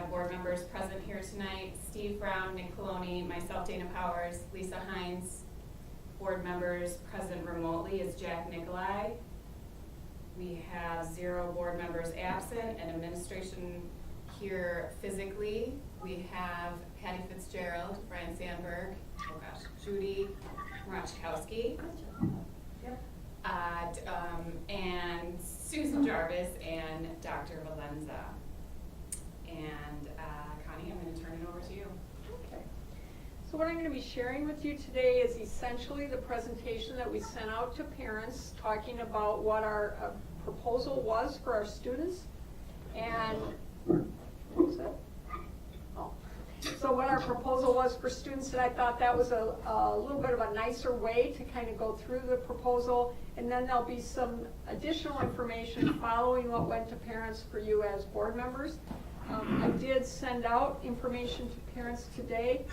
have board members present here tonight. Steve Brown, Nick Coloni, myself, Dana Powers, Lisa Hines. Board members present remotely is Jack Nicolai. We have 0 board members absent and administration here physically. We have Patty Fitzgerald, Brian Sandberg, Judy Marachkowski, and Susan Jarvis and Dr. Valenza. And Connie, I'm going to turn it over to you. Okay. So what I'm going to be sharing with you today is essentially the presentation that we sent out to parents talking about what our proposal was for our students. And what was that? Oh. So what our proposal was for students, and I thought that was a little bit of a nicer way to kind of go through the proposal. And then there'll be some additional information following what went to parents for you as board members. I did send out information to parents today,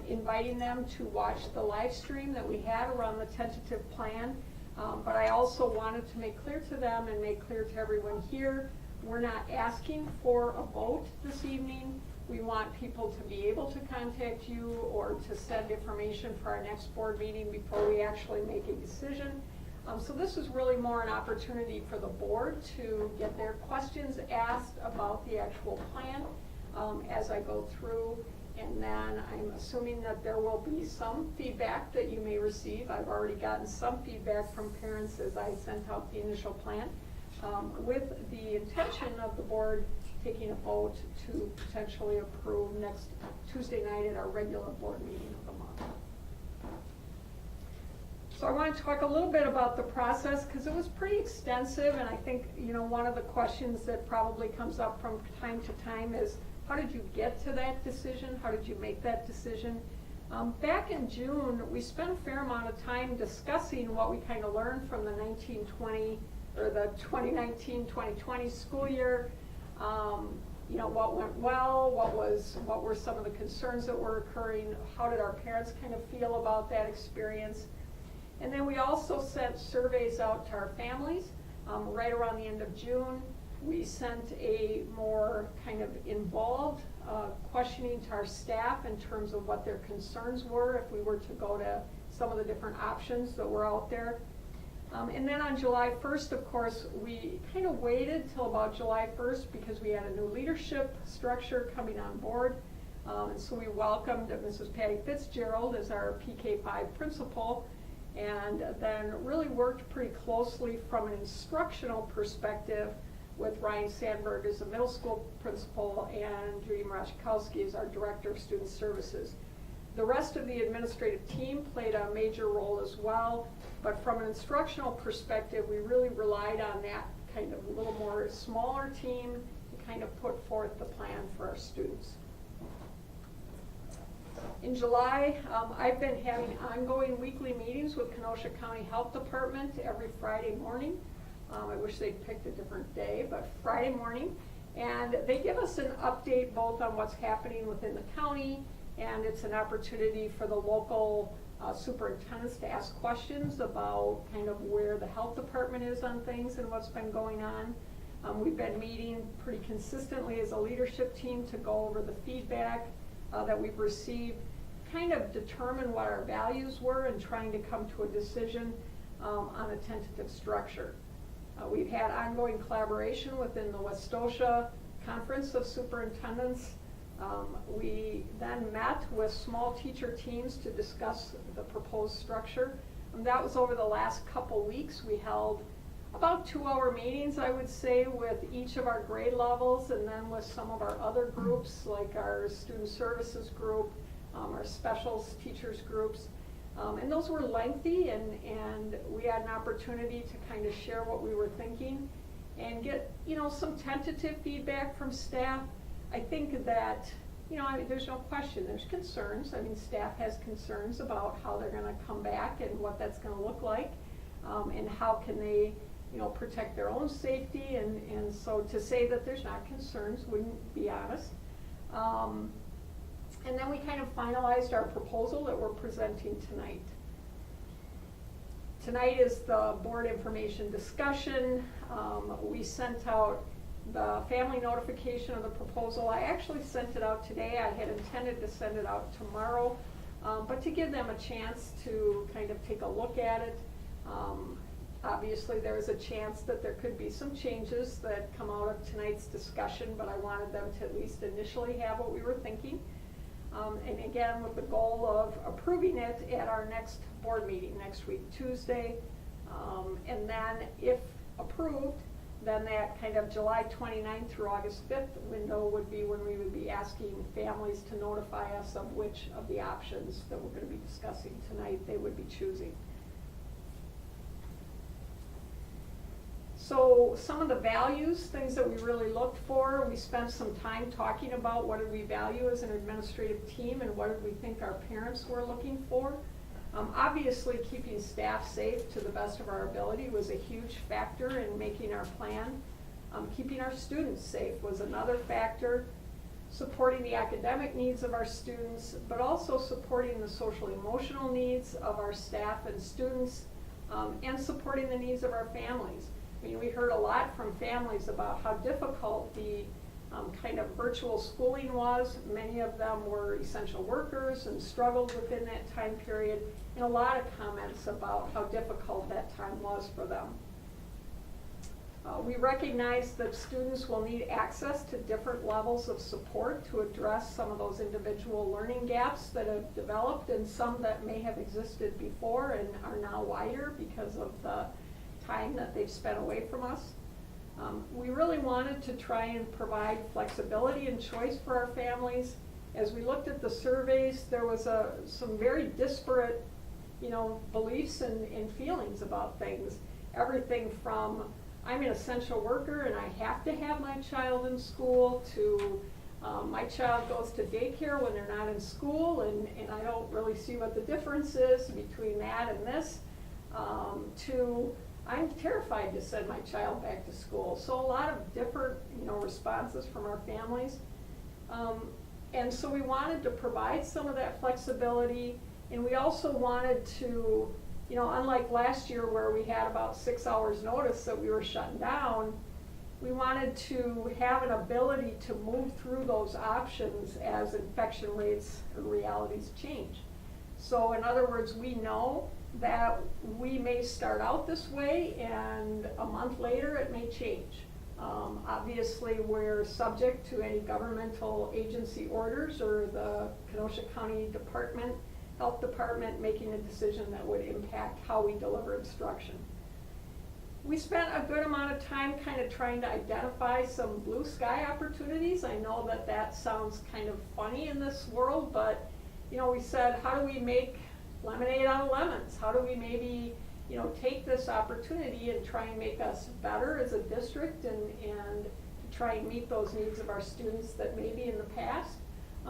inviting them to watch the live stream that we had around the tentative plan. But I also wanted to make clear to them and make clear to everyone here, we're not asking for a vote this evening. We want people to be able to contact you or to send information for our next board meeting before we actually make a decision. So this is really more an opportunity for the board to get their questions asked about the actual plan as I go through. And then I'm assuming that there will be some feedback that you may receive. I've already gotten some feedback from parents as I sent out the initial plan with the intention of the board taking a vote to potentially approve next Tuesday night at our regular board meeting of the month. So I want to talk a little bit about the process because it was pretty extensive, and I think one of the questions that probably comes up from time to time is, how did you get to that decision? How did you make that decision? Back in June, we spent a fair amount of time discussing what we kind of learned from the 2019-2020 school year. What went well, what were some of the concerns that were occurring, how did our parents kind of feel about that experience. And then we also sent surveys out to our families right around the end of June. We sent a more kind of involved questioning to our staff in terms of what their concerns were if we were to go to some of the different options that were out there. And then on July 1st, of course, we kind of waited till about July 1st because we had a new leadership structure coming on board. And so we welcomed Mrs. Patty Fitzgerald as our PK5 principal, and then really worked pretty closely from an instructional perspective with Ryan Sandberg as the middle school principal and Judy Marachkowski as our director of student services. The rest of the administrative team played a major role as well, but from an instructional perspective, we really relied on that kind of a little more smaller team to kind of put forth the plan for our students. In July, I've been having ongoing weekly meetings with Kenosha County Health Department every Friday morning. I wish they'd picked a different day, but Friday morning. And they give us an update both on what's happening within the county, and it's an opportunity for the local superintendents to ask questions about kind of where the health department is on things and what's been going on. We've been meeting pretty consistently as a leadership team to go over the feedback that we've received, kind of determine what our values were and trying to come to a decision on a tentative structure. We've had ongoing collaboration within the Westosha Conference of Superintendents. We then met with small teacher teams to discuss the proposed structure. That was over the last couple weeks. We held about 2-hour meetings, I would say, with each of our grade levels, and then with some of our other groups, like our student services group, our specials teachers groups. And those were lengthy, and we had an opportunity to kind of share what we were thinking and get, some tentative feedback from staff. I think that, there's no question, there's concerns. I mean, staff has concerns about how they're going to come back and what that's going to look like, and how can they, protect their own safety. And so to say that there's not concerns wouldn't be honest. And then we kind of finalized our proposal that we're presenting tonight. Tonight is the board information discussion. We sent out the family notification of the proposal, I actually sent it out today. I had intended to send it out tomorrow, but to give them a chance to kind of take a look at it. Obviously, there is a chance that there could be some changes that come out of tonight's discussion, but I wanted them to at least initially have what we were thinking. And again, with the goal of approving it at our next board meeting next week, Tuesday. And then if approved, then that kind of July 29th through August 5th window would be when we would be asking families to notify us of which of the options that we're going to be discussing tonight they would be choosing. So some of the values, things that we really looked for, we spent some time talking about what did we value as an administrative team and what did we think our parents were looking for. Obviously, keeping staff safe to the best of our ability was a huge factor in making our plan. Keeping our students safe was another factor. Supporting the academic needs of our students, but also supporting the social emotional needs of our staff and students, and supporting the needs of our families. I mean, we heard a lot from families about how difficult the kind of virtual schooling was. Many of them were essential workers and struggled within that time period, and a lot of comments about how difficult that time was for them. We recognize that students will need access to different levels of support to address some of those individual learning gaps that have developed and some that may have existed before and are now wider because of the time that they've spent away from us. We really wanted to try and provide flexibility and choice for our families. As we looked at the surveys, there was some very disparate, beliefs and feelings about things. Everything from, I'm an essential worker and I have to have my child in school, to my child goes to daycare when they're not in school and I don't really see what the difference is between that and this, to I'm terrified to send my child back to school. So a lot of different, responses from our families. And so we wanted to provide some of that flexibility, and we also wanted to, unlike last year where we had about 6 hours notice that we were shutting down, we wanted to have an ability to move through those options as infection rates and realities change. So in other words, we know that we may start out this way and a month later it may change. Obviously, we're subject to any governmental agency orders or the Kenosha County Health Department making a decision that would impact how we deliver instruction. We spent a good amount of time kind of trying to identify some blue sky opportunities. I know that that sounds kind of funny in this world, but we said, how do we make lemonade out of lemons? How do we maybe, take this opportunity and try and make us better as a district and try and meet those needs of our students that maybe in the past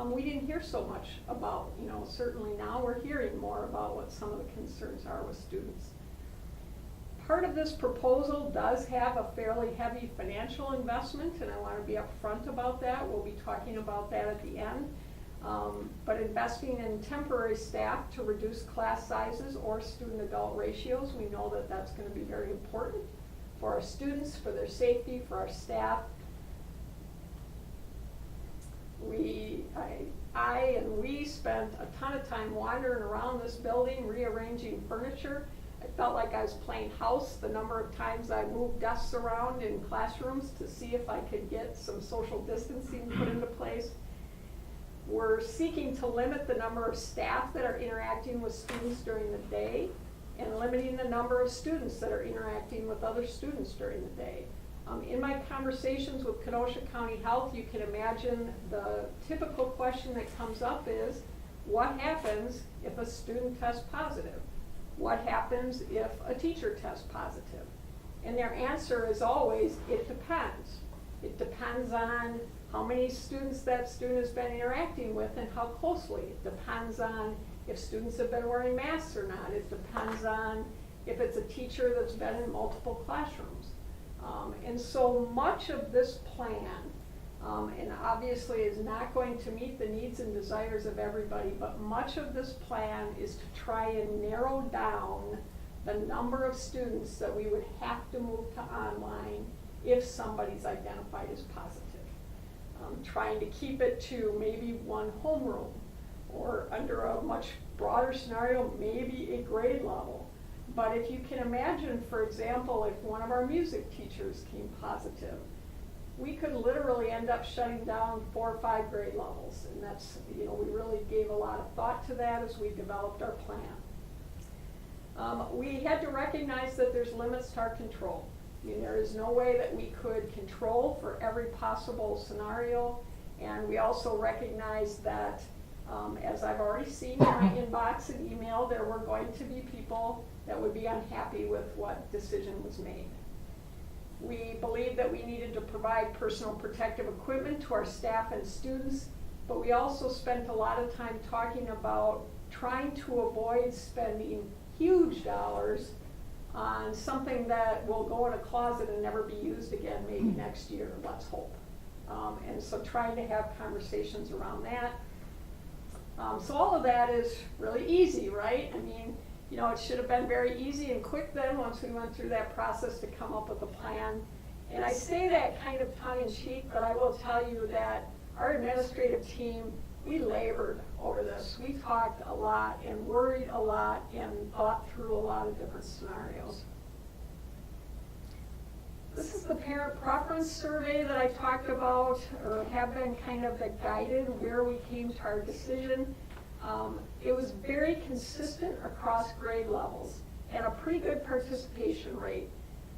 we didn't hear so much about. Certainly now we're hearing more about what some of the concerns are with students. Part of this proposal does have a fairly heavy financial investment, and I want to be upfront about that. We'll be talking about that at the end. But investing in temporary staff to reduce class sizes or student-adult ratios, we know that that's going to be very important for our students, for their safety, for our staff. I and we spent a ton of time wandering around this building, rearranging furniture. I felt like I was playing house the number of times I moved desks around in classrooms to see if I could get some social distancing put into place. We're seeking to limit the number of staff that are interacting with students during the day and limiting the number of students that are interacting with other students during the day. In my conversations with Kenosha County Health, you can imagine the typical question that comes up is, what happens if a student tests positive? What happens if a teacher tests positive? And their answer is always, it depends. It depends on how many students that student has been interacting with and how closely. It depends on if students have been wearing masks or not. It depends on if it's a teacher that's been in multiple classrooms. And so much of this plan, and obviously is not going to meet the needs and desires of everybody, but much of this plan is to try and narrow down the number of students that we would have to move to online if somebody's identified as positive. Trying to keep it to maybe one homeroom, or under a much broader scenario, maybe a grade level. But if you can imagine, for example, if one of our music teachers came positive, we could literally end up shutting down 4 or 5 grade levels. And that's, we really gave a lot of thought to that as we developed our plan. We had to recognize that there's limits to our control. There is no way that we could control for every possible scenario. And we also recognize that, as I've already seen in my inbox and email, there were going to be people that would be unhappy with what decision was made. We believed that we needed to provide personal protective equipment to our staff and students, but we also spent a lot of time talking about trying to avoid spending huge dollars on something that will go in a closet and never be used again maybe next year, let's hope. And so trying to have conversations around that. So all of that is really easy, right? I mean, it should have been very easy and quick then once we went through that process to come up with a plan. And I say that kind of tongue in cheek, but I will tell you that our administrative team, we labored over this. We talked a lot and worried a lot and thought through a lot of different scenarios. This is the parent preference survey that I talked about, or have been kind of the guided where we came to our decision. It was very consistent across grade levels and a pretty good participation rate.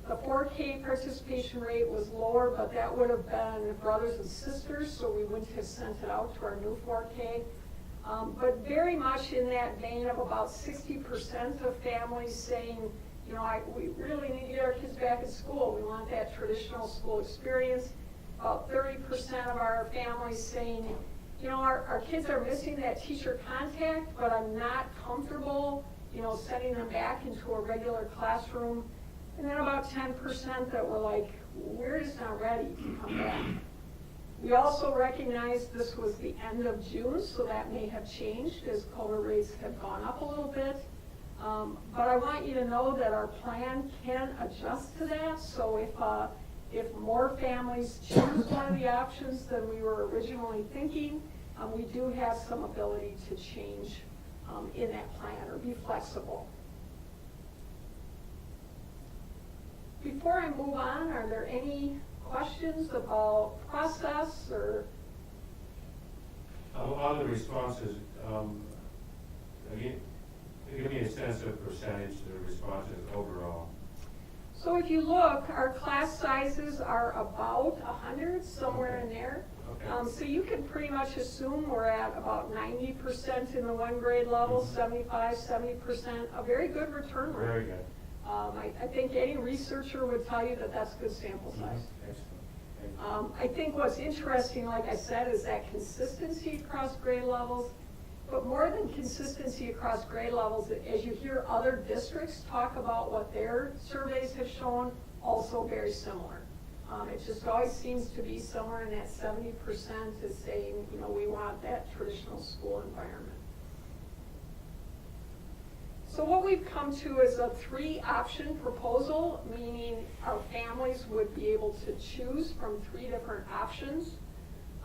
The 4K participation rate was lower, but that would have been brothers and sisters, so we wouldn't have sent it out to our new 4K. But very much in that vein of about 60% of families saying, we really need to get our kids back in school. We want that traditional school experience. About 30% of our families saying, our kids are missing that teacher contact, but I'm not comfortable, sending them back into a regular classroom. And then about 10% that were like, we're just not ready to come back. We also recognized this was the end of June, so that may have changed as COVID rates have gone up a little bit. But I want you to know that our plan can adjust to that. So if more families choose one of the options than we were originally thinking, we do have some ability to change in that plan or be flexible. Before I move on, are there any questions about process or? On the responses, again, give me a sense of percentage of the responses overall. So if you look, our class sizes are about 100, somewhere in there. Okay. So you can pretty much assume we're at about 90% in the 1 grade level, 75, 70%, a very good return rate. Very good. I think any researcher would tell you that that's good sample size. Excellent. I think what's interesting, like I said, is that consistency across grade levels. But more than consistency across grade levels, as you hear other districts talk about what their surveys have shown, also very similar. It just always seems to be somewhere in that 70% is saying, we want that traditional school environment. So what we've come to is a 3-option proposal, meaning our families would be able to choose from 3 different options.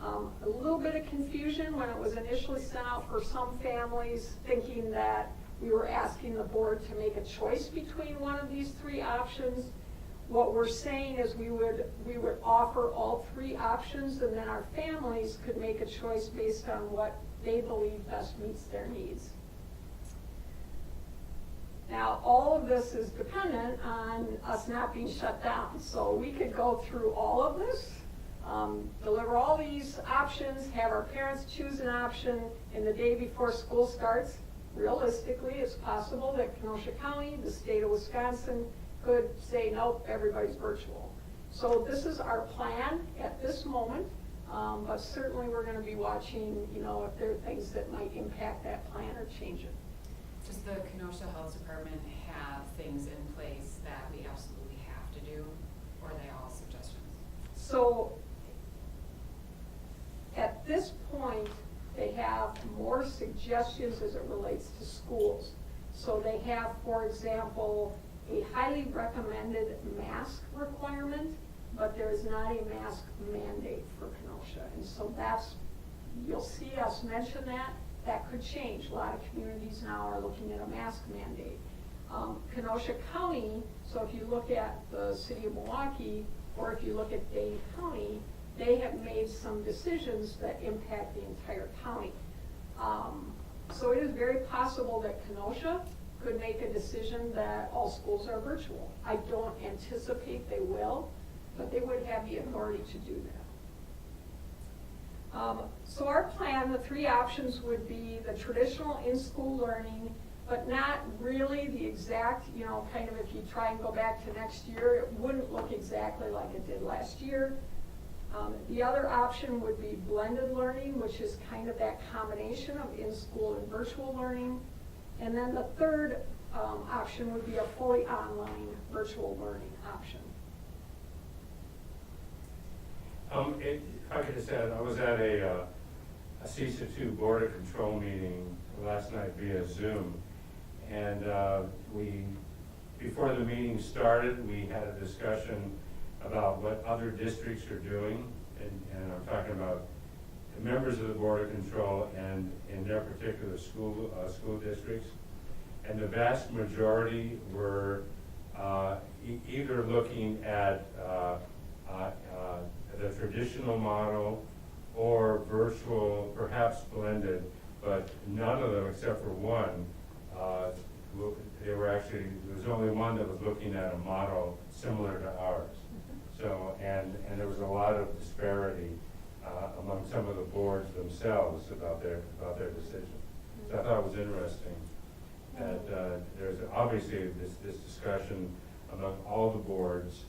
A little bit of confusion when it was initially sent out for some families, thinking that we were asking the board to make a choice between one of these 3 options. What we're saying is we would offer all 3 options, and then our families could make a choice based on what they believe best meets their needs. Now, all of this is dependent on us not being shut down. So we could go through all of this, deliver all these options, have our parents choose an option, and the day before school starts, realistically, it's possible that Kenosha County, the state of Wisconsin, could say, nope, everybody's virtual. So this is our plan at this moment, but certainly we're going to be watching, if there are things that might impact that plan or change it. Does the Kenosha Health Department have things in place that we absolutely have to do, or are they all suggestions? So at this point, they have more suggestions as it relates to schools. So they have, for example, a highly recommended mask requirement but there is not a mask mandate for Kenosha. And so you'll see us mention that. That could change. A lot of communities now are looking at a mask mandate. Kenosha County, so if you look at the city of Milwaukee, or if you look at Dane County, they have made some decisions that impact the entire county. So it is very possible that Kenosha could make a decision that all schools are virtual. I don't anticipate they will, but they would have the authority to do that. So our plan, the three options would be the traditional in-school learning, but not really the exact, kind of if you try and go back to next year, it wouldn't look exactly like it did last year. The other option would be blended learning, which is kind of that combination of in-school and virtual learning. And then the third option would be a fully online virtual learning option. Like I said, I was at a CISA 2 Board of Control meeting last night via Zoom. And before the meeting started, we had a discussion about what other districts are doing. And I'm talking about the members of the Board of Control and in their particular school districts. And the vast majority were either looking at the traditional model or virtual, perhaps blended, but none of them except for one, there was only one that was looking at a model similar to ours. So, and there was a lot of disparity among some of the boards themselves about their decision. So I thought it was interesting that there's obviously this discussion among all the boards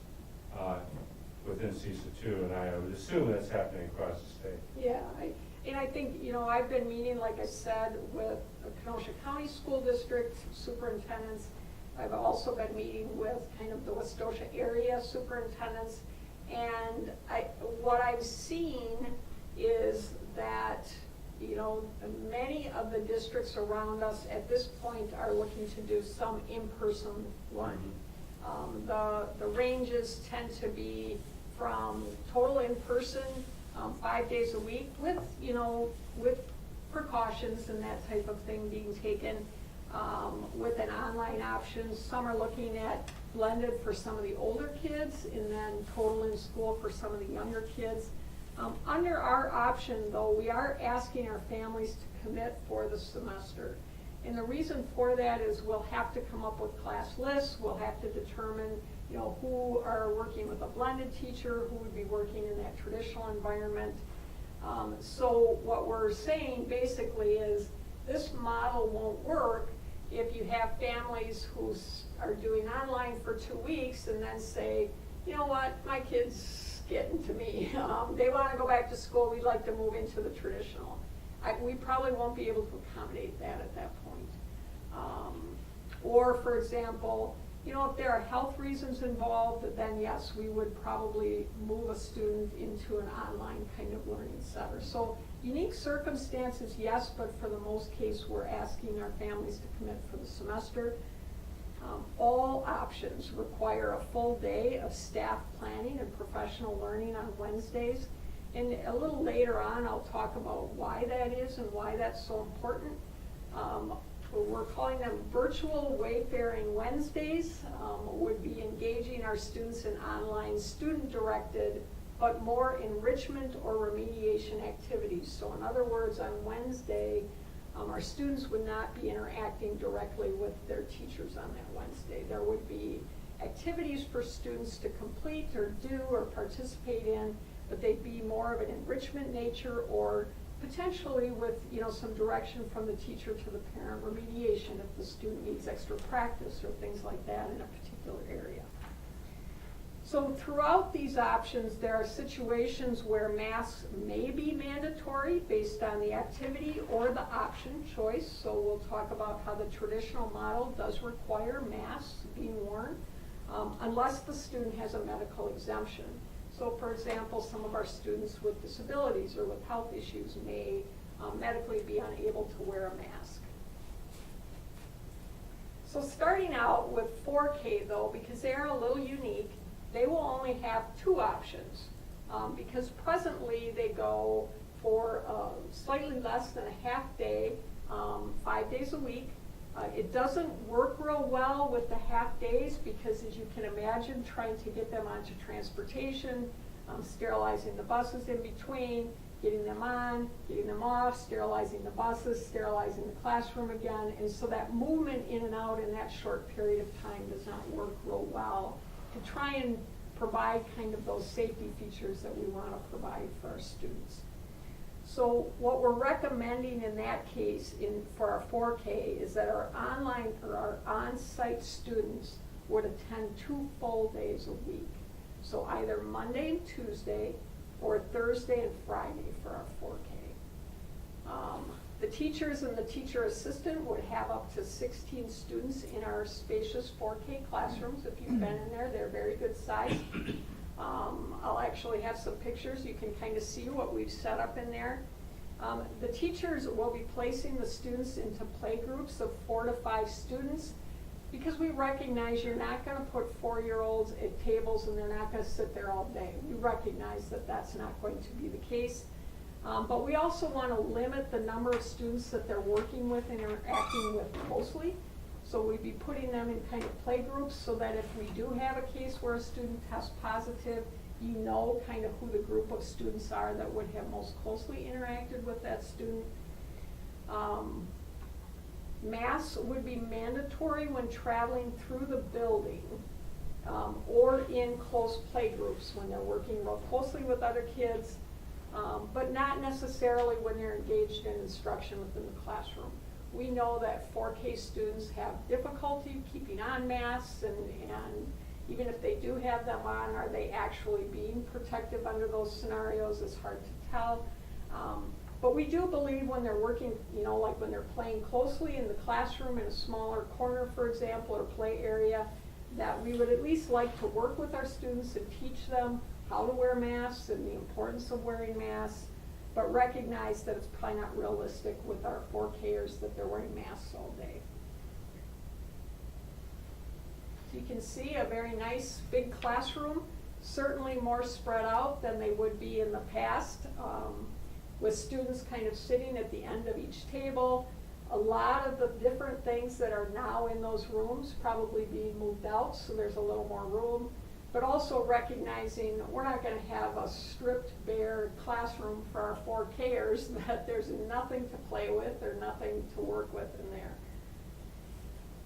within CISA 2, and I would assume that's happening across the state. Yeah, I think, I've been meeting, like I said, with the Kenosha County School District superintendents. I've also been meeting with kind of the Westosha area superintendents. And what I've seen is that, many of the districts around us at this point are looking to do some in-person learning. The ranges tend to be from total in-person, 5 days a week with precautions and that type of thing being taken, with an online option. Some are looking at blended for some of the older kids and then total in school for some of the younger kids. Under our option, though, we are asking our families to commit for the semester. And the reason for that is we'll have to come up with class lists. We'll have to determine, who are working with a blended teacher, who would be working in that traditional environment. So what we're saying basically is this model won't work if you have families who are doing online for 2 weeks and then say, you know what, my kid's getting to me. They want to go back to school. We'd like to move into the traditional. We probably won't be able to accommodate that at that point. Or, for example, if there are health reasons involved, then yes, we would probably move a student into an online kind of learning center. So unique circumstances, yes, but for the most case, we're asking our families to commit for the semester. All options require a full day of staff planning and professional learning on Wednesdays. And a little later on, I'll talk about why that is and why that's so important. We're calling them virtual wayfaring Wednesdays. Would be engaging our students in online student-directed, but more enrichment or remediation activities. So in other words, on Wednesday, our students would not be interacting directly with their teachers on that Wednesday. There would be activities for students to complete or do or participate in, but they'd be more of an enrichment nature or potentially with some direction from the teacher to the parent, remediation if the student needs extra practice or things like that in a particular area. So throughout these options, there are situations where masks may be mandatory based on the activity or the option choice. So we'll talk about how the traditional model does require masks being worn, unless the student has a medical exemption. So for example, some of our students with disabilities or with health issues may medically be unable to wear a mask. So starting out with 4K though, because they are a little unique, they will only have 2 options, because presently they go for slightly less than a half day, 5 days a week. It doesn't work real well with the half days because, as you can imagine, trying to get them onto transportation, sterilizing the buses in between, getting them on, getting them off, sterilizing the buses, sterilizing the classroom again, and so that movement in and out in that short period of time does not work real well to try and provide kind of those safety features that we want to provide for our students. So what we're recommending in that case for our 4K is that our online or our on-site students would attend 2 full days a week. So either Monday and Tuesday or Thursday and Friday for our 4K. The teachers and the teacher assistant would have up to 16 students in our spacious 4K classrooms. If you've been in there, they're very good size. I'll actually have some pictures. You can kind of see what we've set up in there. The teachers will be placing the students into play groups of 4 to 5 students because we recognize you're not going to put 4-year-olds at tables and they're not going to sit there all day. We recognize that that's not going to be the case. But we also want to limit the number of students that they're working with and interacting with closely. So we'd be putting them in kind of play groups so that if we do have a case where a student tests positive, you know kind of who the group of students are that would have most closely interacted with that student. Masks would be mandatory when traveling through the building or in close play groups when they're working real closely with other kids, but not necessarily when they're engaged in instruction within the classroom. We know that 4K students have difficulty keeping on masks, and even if they do have them on, are they actually being protective under those scenarios? It's hard to tell. But we do believe when they're working, like when they're playing closely in the classroom in a smaller corner, for example, or play area, that we would at least like to work with our students and teach them how to wear masks and the importance of wearing masks, but recognize that it's probably not realistic with our 4Kers that they're wearing masks all day. So you can see a very nice big classroom, certainly more spread out than they would be in the past, with students kind of sitting at the end of each table. A lot of the different things that are now in those rooms probably being moved out, so there's a little more room. But also recognizing we're not going to have a stripped bare classroom for our 4Kers, that there's nothing to play with or nothing to work with in there.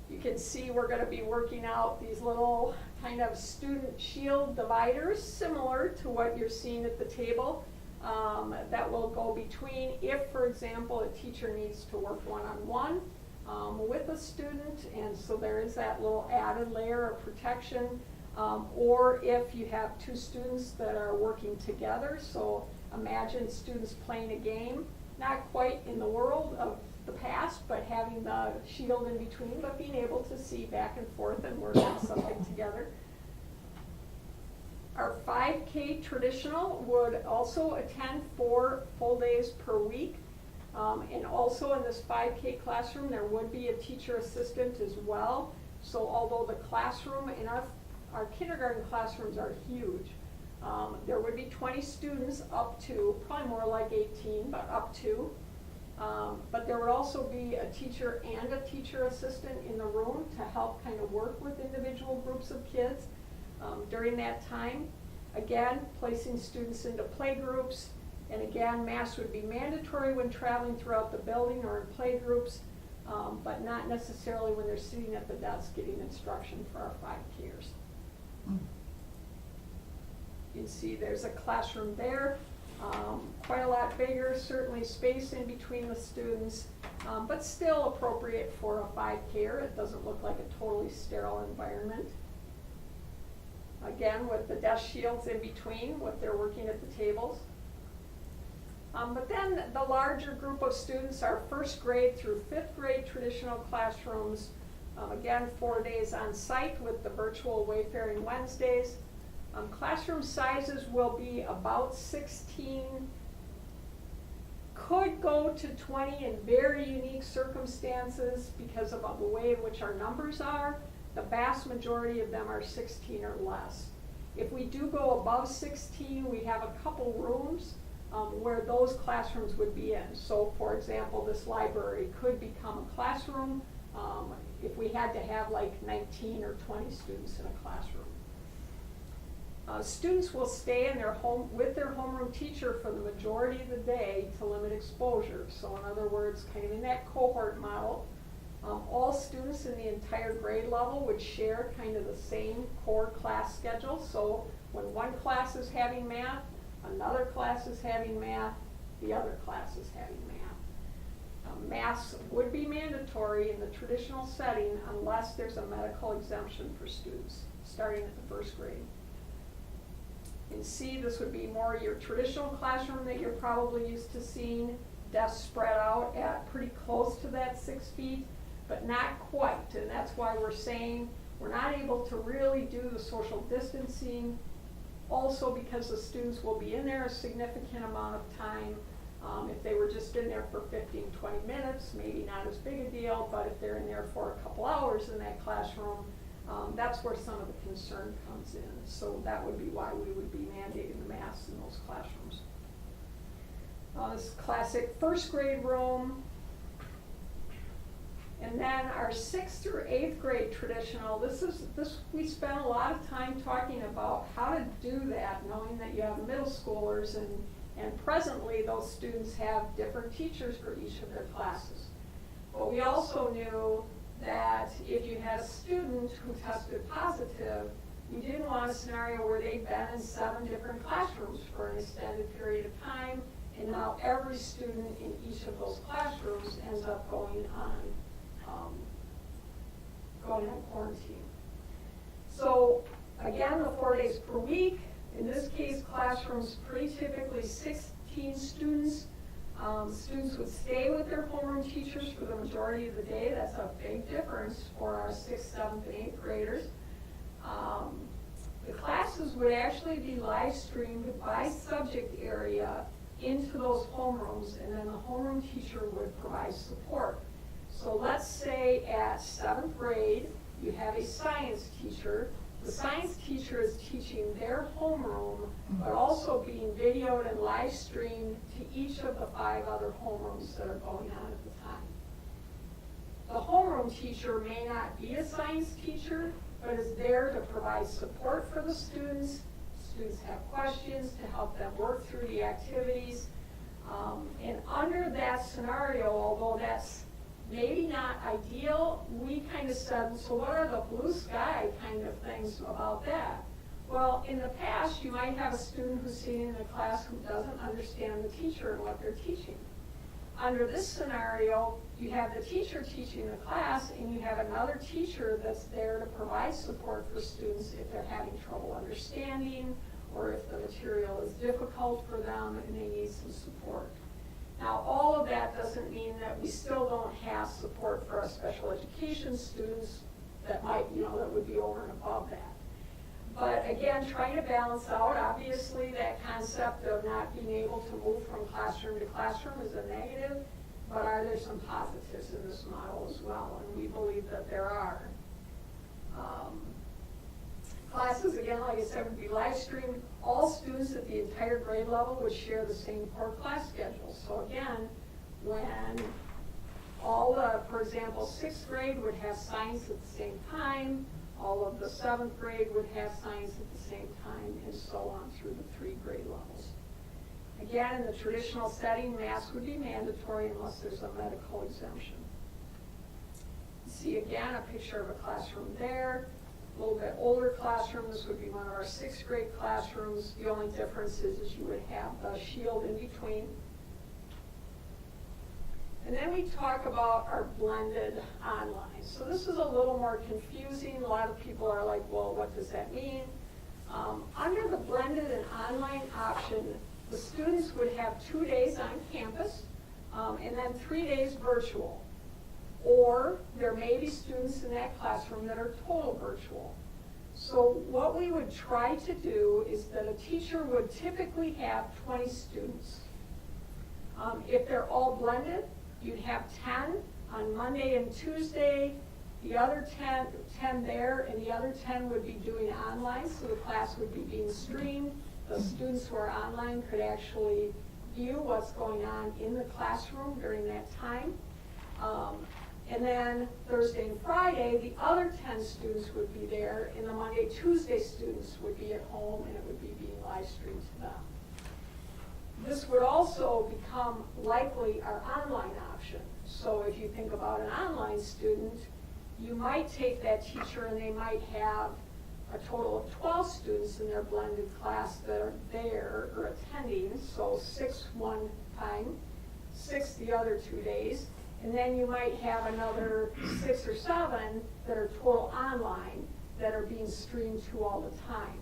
You can see we're going to be working out these little kind of student shield dividers, similar to what you're seeing at the table, that will go between if, for example, a teacher needs to work one-on-one with a student, and so there is that little added layer of protection. Or if you have 2 students that are working together, so imagine students playing a game, not quite in the world of the past, but having the shield in between, but being able to see back and forth and work on something together. Our 5K traditional would also attend 4 full days per week. And also in this 5K classroom, there would be a teacher assistant as well. So although the classroom in our kindergarten classrooms are huge. There would be 20 students up to, probably more like 18, but up to. But there would also be a teacher and a teacher assistant in the room to help kind of work with individual groups of kids during that time. Again, placing students into play groups. And again, masks would be mandatory when traveling throughout the building or in play groups, but not necessarily when they're sitting at the desk getting instruction for our 5Kers. You can see there's a classroom there, quite a lot bigger, certainly space in between the students, but still appropriate for a 5K-er. It doesn't look like a totally sterile environment. Again, with the desk shields in between, what they're working at the tables. But then the larger group of students are 1st grade through 5th grade traditional classrooms. Again, 4 days on site with the virtual Wayfaring Wednesdays. Classroom sizes will be about 16, could go to 20 in very unique circumstances because of the way in which our numbers are. The vast majority of them are 16 or less. If we do go above 16, we have a couple rooms where those classrooms would be in. So for example, this library could become a classroom if we had to have like 19 or 20 students in a classroom. Students will stay in their home with their homeroom teacher for the majority of the day to limit exposure. So in other words, kind of in that cohort model, all students in the entire grade level would share kind of the same core class schedule. So when one class is having math, another class is having math, the other class is having math. Maths would be mandatory in the traditional setting unless there's a medical exemption for students starting at the first grade. In C, this would be more your traditional classroom that you're probably used to seeing, desks spread out at pretty close to that 6 feet, but not quite. And that's why we're saying we're not able to really do the social distancing. Also because the students will be in there a significant amount of time. If they were just in there for 15, 20 minutes, maybe not as big a deal, but if they're in there for a couple hours in that classroom, that's where some of the concern comes in. So that would be why we would be mandating the masks in those classrooms. This classic first grade room. And then our 6th through 8th grade traditional, we spent a lot of time talking about how to do that, knowing that you have middle schoolers and presently those students have different teachers for each of their classes. But we also knew that if you had a student who tested positive, you didn't want a scenario where they'd been in 7 different classrooms for an extended period of time, and now every student in each of those classrooms ends up going on quarantine. So again, the 4 days per week, in this case, classrooms pretty typically 16 students. Students would stay with their homeroom teachers for the majority of the day. That's a big difference for our 6th, 7th, and 8th graders. The classes would actually be live streamed by subject area into those homerooms, and then the homeroom teacher would provide support. So let's say at 7th grade, you have a science teacher. The science teacher is teaching their homeroom, but also being videoed and live streamed to each of the 5 other homerooms that are going on at the time. The homeroom teacher may not be a science teacher, but is there to provide support for the students. Students have questions to help them work through the activities. And under that scenario, although that's maybe not ideal, we kind of said, so what are the blue sky kind of things about that? Well, in the past, you might have a student who's sitting in a class who doesn't understand the teacher and what they're teaching. Under this scenario, you have the teacher teaching the class, and you have another teacher that's there to provide support for students if they're having trouble understanding, or if the material is difficult for them and they need some support. Now, all of that doesn't mean that we still don't have support for our special education students that might, that would be over and above that. But again, trying to balance out, obviously that concept of not being able to move from classroom to classroom is a negative, but are there some positives in this model as well? And we believe that there are. Classes, again, like I said, would be live streamed. All students at the entire grade level would share the same core class schedule. So again, when for example, 6th grade would have science at the same time, all of the 7th grade would have science at the same time, and so on through the 3 grade levels. Again, in the traditional setting, masks would be mandatory unless there's a medical exemption. See again a picture of a classroom there. A little bit older classroom, this would be one of our 6th grade classrooms. The only difference is you would have the shield in between. And then we talk about our blended online. So this is a little more confusing. A lot of people are like, well, what does that mean? Under the blended and online option, the students would have 2 days on campus and then 3 days virtual. Or there may be students in that classroom that are total virtual. So what we would try to do is that a teacher would typically have 20 students. If they're all blended, you'd have 10 on Monday and Tuesday, The other 10 there, and the other 10 would be doing online, so the class would be being streamed. The students who are online could actually view what's going on in the classroom during that time. And then Thursday and Friday, the other 10 students would be there, and the Monday, Tuesday students would be at home, and it would be being live streamed to them. This would also become likely our online option. So if you think about an online student, you might take that teacher and they might have a total of 12 students in their blended class that are there or attending, so 6 one time, 6 the other 2 days, and then you might have another 6 or 7 that are total online that are being streamed to all the time.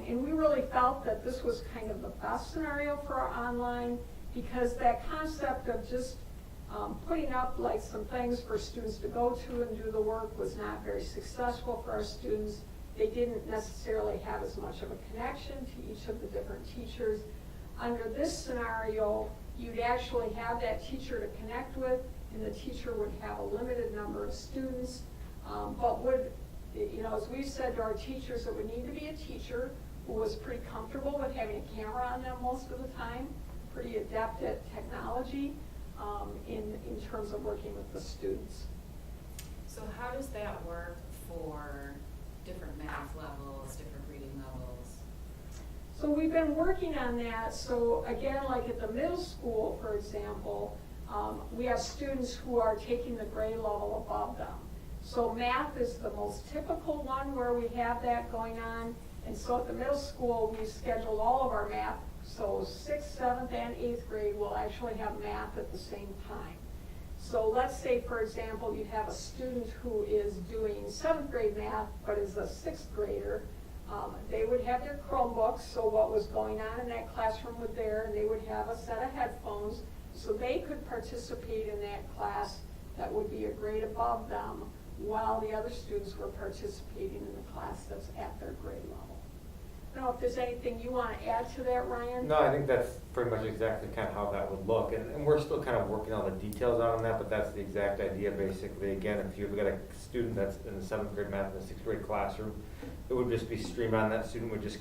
And we really felt that this was kind of the best scenario for our online, because that concept of just putting up like some things for students to go to and do the work was not very successful for our students. They didn't necessarily have as much of a connection to each of the different teachers. Under this scenario, you'd actually have that teacher to connect with, and the teacher would have a limited number of students, but would, as we've said to our teachers, it would need to be a teacher who was pretty comfortable with having a camera on them most of the time, pretty adept at technology in terms of working with the students. So how does that work for different math levels, different reading levels? So we've been working on that. So again, like at the middle school, for example, we have students who are taking the grade level above them. So math is the most typical one where we have that going on. And so at the middle school, we scheduled all of our math. So 6th, 7th, and 8th grade will actually have math at the same time. So let's say, for example, you have a student who is doing 7th grade math, but is a 6th grader. They would have their Chromebooks, so what was going on in that classroom was there, and they would have a set of headphones, so they could participate in that class that would be a grade above them, while the other students were participating in the class that's at their grade level. I don't know if there's anything you want to add to that, Ryan? No, I think that's pretty much exactly kind of how that would look, and we're still kind of working on the details on that, but that's the exact idea basically. Again, if you've got a student that's in the 7th grade math in the 6th grade classroom, it would just be streamed on. That student would just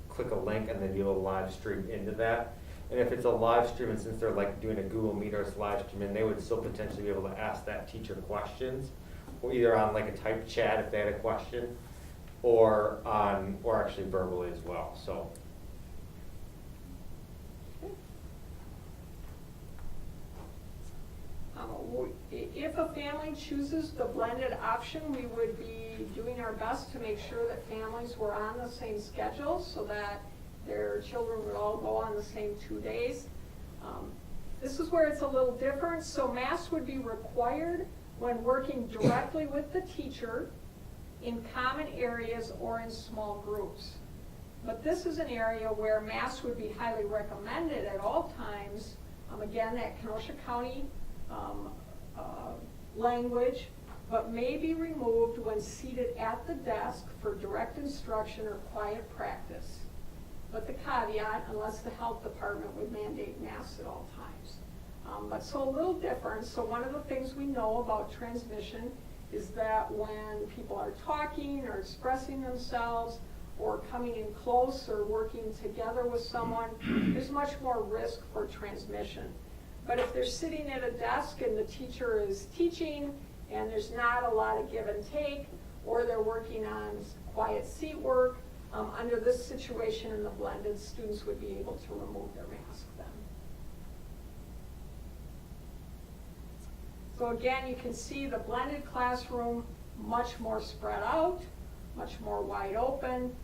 click a link and then be able to live stream into that. And if it's a live stream, and since they're like doing a Google Meet or it's live streaming, they would still potentially be able to ask that teacher questions, or either on like a typed chat if they had a question, or actually verbally as well. So. If a family chooses the blended option, we would be doing our best to make sure that families were on the same schedule so that their children would all go on the same 2 days. This is where it's a little different. So masks would be required when working directly with the teacher in common areas or in small groups. But this is an area where masks would be highly recommended at all times. Again, that Kenosha County language, but may be removed when seated at the desk for direct instruction or quiet practice. But the caveat, unless the health department would mandate masks at all times. But so a little different. So one of the things we know about transmission is that when people are talking or expressing themselves or coming in close or working together with someone, there's much more risk for transmission. But if they're sitting at a desk and the teacher is teaching and there's not a lot of give and take, or they're working on quiet seat work, under this situation in the blended, students would be able to remove their mask then. So again, you can see the blended classroom much more spread out, much more wide open.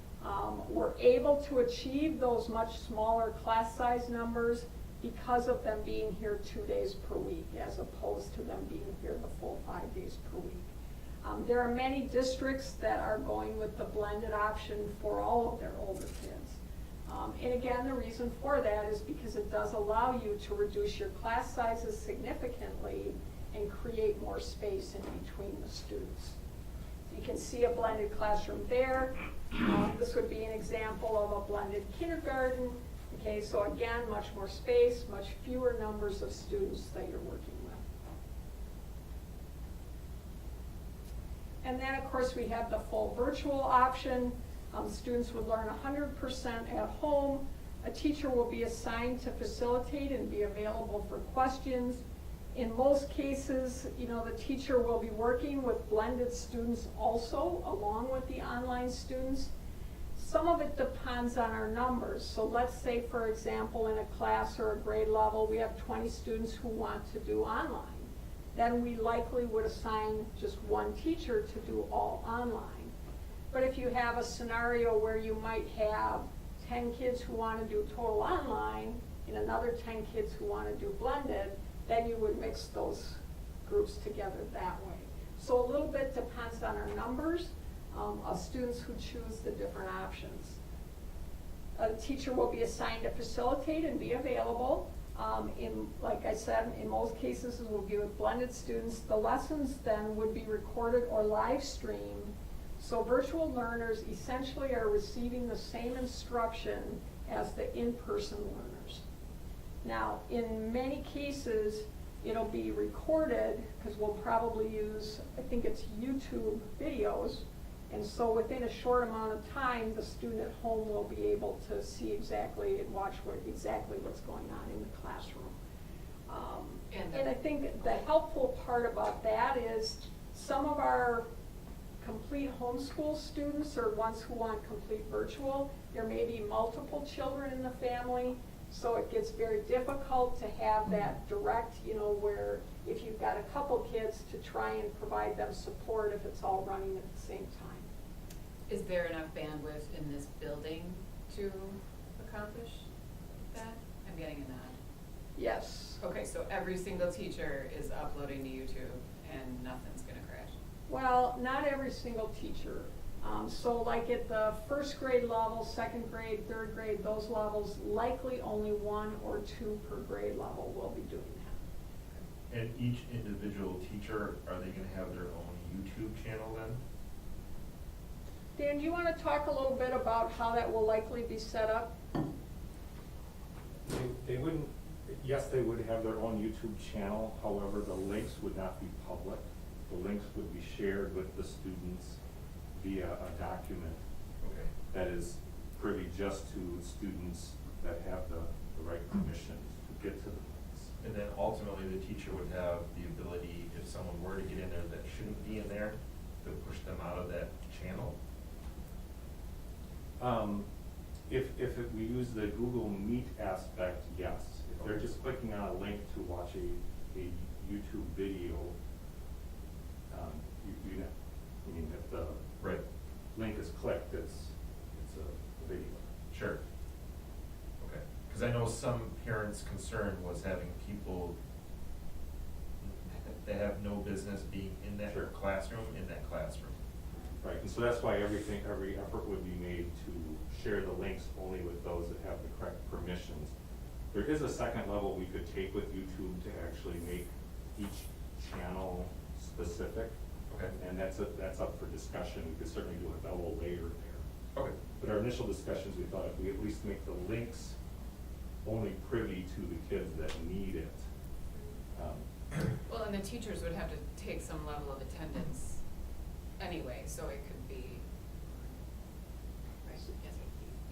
We're able to achieve those much smaller class size numbers because of them being here 2 days per week as opposed to them being here the full 5 days per week. There are many districts that are going with the blended option for all of their older kids. And again, the reason for that is because it does allow you to reduce your class sizes significantly and create more space in between the students. You can see a blended classroom there. This would be an example of a blended kindergarten. Okay, so again, much more space, much fewer numbers of students that you're working with. And then, of course, we have the full virtual option. Students would learn 100% at home. A teacher will be assigned to facilitate and be available for questions. In most cases, the teacher will be working with blended students also, along with the online students. Some of it depends on our numbers. So let's say, for example, in a class or a grade level, we have 20 students who want to do online. Then we likely would assign just one teacher to do all online. But if you have a scenario where you might have 10 kids who want to do total online and another 10 kids who want to do blended, then you would mix those groups together that way. So a little bit depends on our numbers of students who choose the different options. A teacher will be assigned to facilitate and be available. Like I said, in most cases, it will be with blended students. The lessons then would be recorded or live streamed. So virtual learners essentially are receiving the same instruction as the in-person learners. Now, in many cases, it'll be recorded because we'll probably use, I think it's YouTube videos. And so within a short amount of time, the student at home will be able to see exactly and watch exactly what's going on in the classroom. And I think the helpful part about that is some of our complete homeschool students or ones who want complete virtual, there may be multiple children in the family, so it gets very difficult to have that direct, where if you've got a couple kids to try and provide them support if it's all running at the same time. Is there enough bandwidth in this building to accomplish that? I'm getting a nod. Yes. Okay, so every single teacher is uploading to YouTube and nothing's gonna crash? Well, not every single teacher. So like at the first grade level, second grade, third grade, those levels, likely only 1 or 2 per grade level will be doing that. And each individual teacher, are they gonna have their own YouTube channel then? Dan, do you want to talk a little bit about how that will likely be set up? They wouldn't, yes, they would have their own YouTube channel, however, the links would not be public. The links would be shared with the students via a document Okay. that is privy just to students that have the right permissions to get to the links. And then ultimately, the teacher would have the ability, if someone were to get in there that shouldn't be in there, to push them out of that channel? If we use the Google Meet aspect, yes. If they're just clicking on a link to watch a YouTube video, if the Right. link is clicked, it's a video. Sure. Okay, because I know some parents' concern was having people that have no business being in that Sure. classroom. Right, and so that's why every effort would be made to share the links only with those that have the correct permissions. There is a second level we could take with YouTube to actually make each channel specific. Okay. And that's up for discussion. We could certainly do a double layer there. Okay. But our initial discussions, we thought if we at least make the links only privy to the kids that need it. Well, and the teachers would have to take some level of attendance anyway, so it could be, right, yes.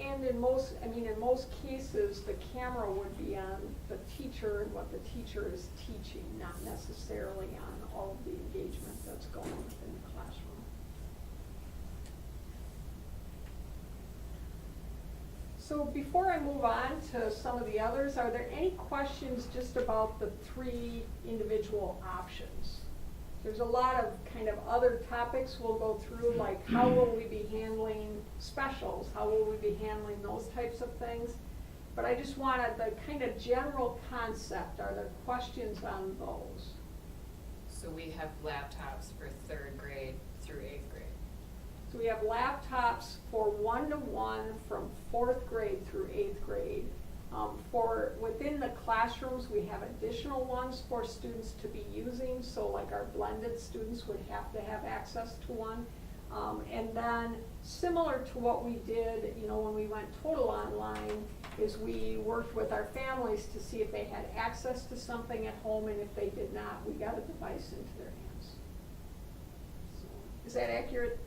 And in most cases, the camera would be on the teacher and what the teacher is teaching, not necessarily on all of the engagement that's going on within the classroom. So before I move on to some of the others, are there any questions just about the 3 individual options? There's a lot of kind of other topics we'll go through, like how will we be handling specials? How will we be handling those types of things? But I just wanted the kind of general concept. Are there questions on those? So we have laptops for 3rd grade through 8th grade. So we have laptops for 1-to-1 from 4th grade through 8th grade. For within the classrooms, we have additional ones for students to be using. So like our blended students would have to have access to one. And then similar to what we did, when we went total online, is we worked with our families to see if they had access to something at home, and if they did not, we got a device into their hands. So, Is that accurate?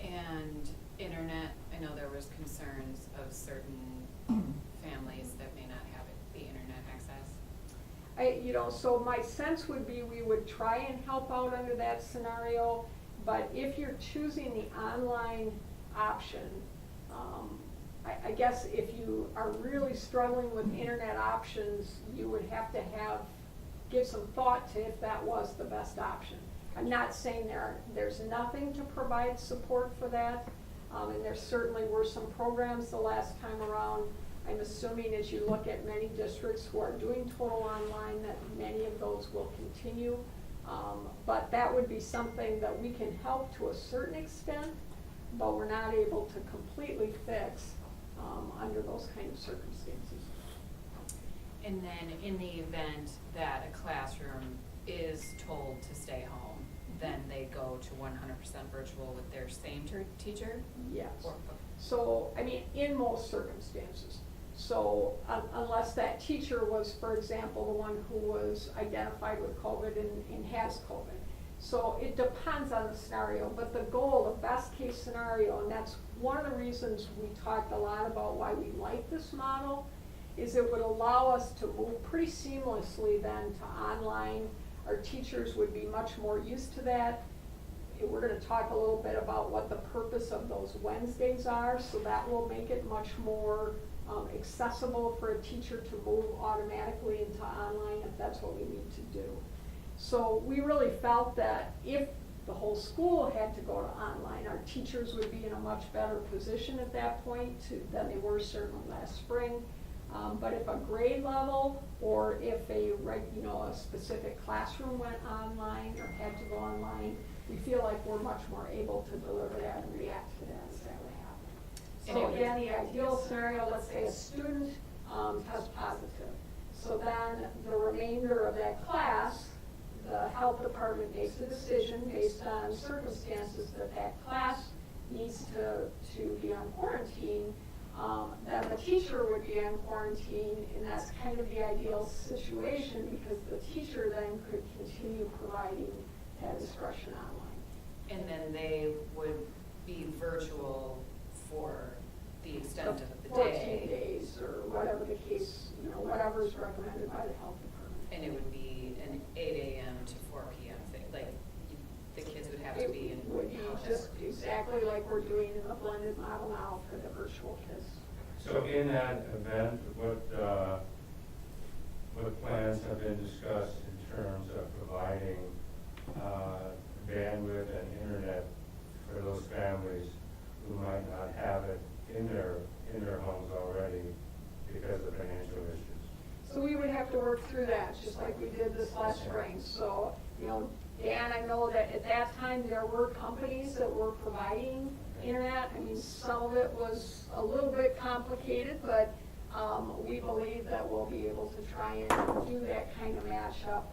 And internet, I know there was concerns of certain families that may not have the internet access. So my sense would be we would try and help out under that scenario, but if you're choosing the online option, I guess if you are really struggling with internet options, you would have to give some thought to if that was the best option. I'm not saying there's nothing to provide support for that, and there certainly were some programs the last time around. I'm assuming as you look at many districts who are doing total online, that many of those will continue. But that would be something that we can help to a certain extent, but we're not able to completely fix under those kind of circumstances. And then in the event that a classroom is told to stay home, then they go to 100% virtual with their same teacher? Yes. Or- So, I mean, in most circumstances. So, unless that teacher was, for example, the one who was identified with COVID and has COVID. So it depends on the scenario, but the goal, the best case scenario, and that's one of the reasons we talked a lot about why we like this model, is it would allow us to move pretty seamlessly then to online. Our teachers would be much more used to that. We're going to talk a little bit about what the purpose of those Wednesdays are, so that will make it much more accessible for a teacher to move automatically into online if that's what we need to do. So we really felt that if the whole school had to go to online, our teachers would be in a much better position at that point than they were certainly last spring. But if a grade level or if a specific classroom went online or had to go online, we feel like we're much more able to deliver that and react to that as that would happen. So again, the ideal scenario, let's say a student tests positive. So then the remainder of that class, the health department makes a decision based on circumstances that class needs to be on quarantine. Then the teacher would be on quarantine, and that's kind of the ideal situation because the teacher then could continue providing that discretion online. And then they would be virtual for the extent of the 14 day. days or whatever the case, whatever is recommended by the health department. And it would be an 8 a.m. to 4 p.m. thing, the kids would have to be in. It would be just exactly like we're doing in the blended model now for the virtual kids. So in that event, what plans have been discussed in terms of providing bandwidth and internet for those families who might not have it in their homes already because of financial issues? So we would have to work through that, just like we did this last spring. So, Dan, I know that at that time there were companies that were providing internet. I mean, some of it was a little bit complicated, but we believe that we'll be able to try and do that kind of mashup.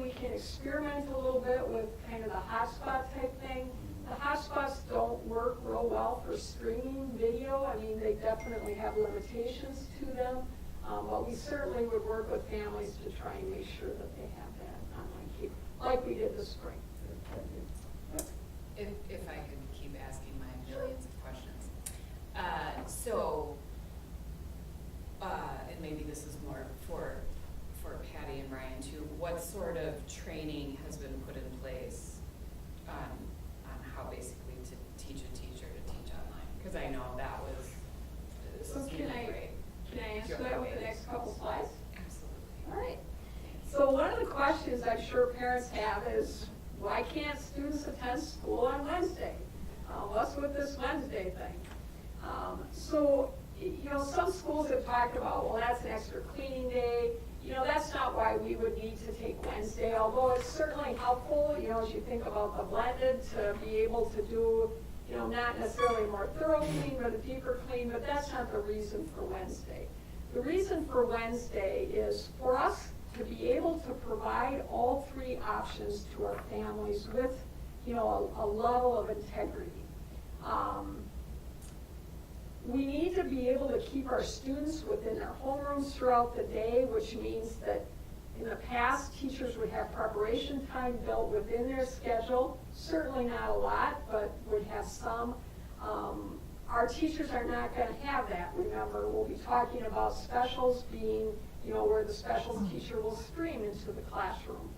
We can experiment a little bit with kind of the hotspot type thing. The hotspots don't work real well for streaming video. I mean, they definitely have limitations to them, but we certainly would work with families to try and make sure that they have that online keep, like we did this spring. If I could keep asking my millions of questions. And maybe this is more for Patty and Ryan too, what sort of training has been put in place on how basically to teach a teacher to teach online? Because I know that was, So really great. Can I answer that with the next couple slides? Absolutely. All right. So one of the questions I'm sure parents have is, why can't students attend school on Wednesday? What's with this Wednesday thing? Some schools have talked about, well, that's an extra cleaning day. That's not why we would need to take Wednesday, although it's certainly helpful, as you think about the blended, to be able to do, not necessarily a more thorough clean, but a deeper clean, but that's not the reason for Wednesday. The reason for Wednesday is for us to be able to provide all three options to our families with, a level of integrity. We need to be able to keep our students within their homerooms throughout the day, which means that In the past, teachers would have preparation time built within their schedule, certainly not a lot, but would have some. Our teachers are not going to have that. Remember, we'll be talking about specials being, where the specials teacher will stream into the classroom.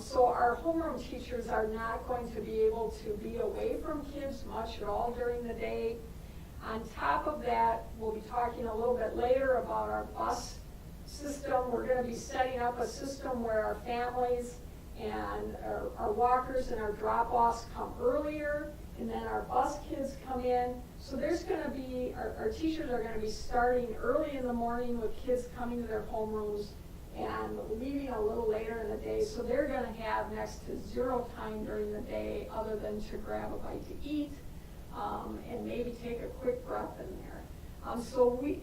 So our homeroom teachers are not going to be able to be away from kids much at all during the day. On top of that, we'll be talking a little bit later about our bus system. We're going to be setting up a system where our families and our walkers and our drop-offs come earlier, and then our bus kids come in. So there's going to be, our teachers are going to be starting early in the morning with kids coming to their homerooms and leaving a little later in the day. So they're going to have next to zero time during the day other than to grab a bite to eat and maybe take a quick breath in there. So we,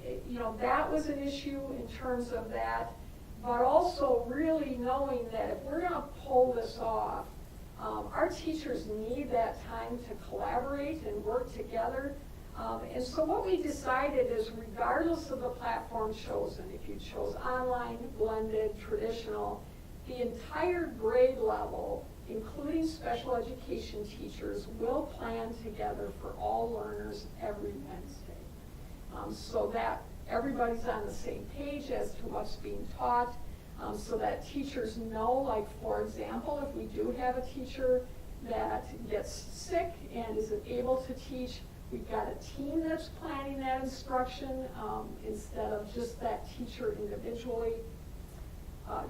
that was an issue in terms of that, but also really knowing that if we're going to pull this off, our teachers need that time to collaborate and work together. And so what we decided is, regardless of the platform chosen, if you chose online, blended, traditional, the entire grade level, including special education teachers, will plan together for all learners every Wednesday. So that everybody's on the same page as to what's being taught, so that teachers know, like, for example, if we do have a teacher that gets sick and isn't able to teach, we've got a team that's planning that instruction instead of just that teacher individually.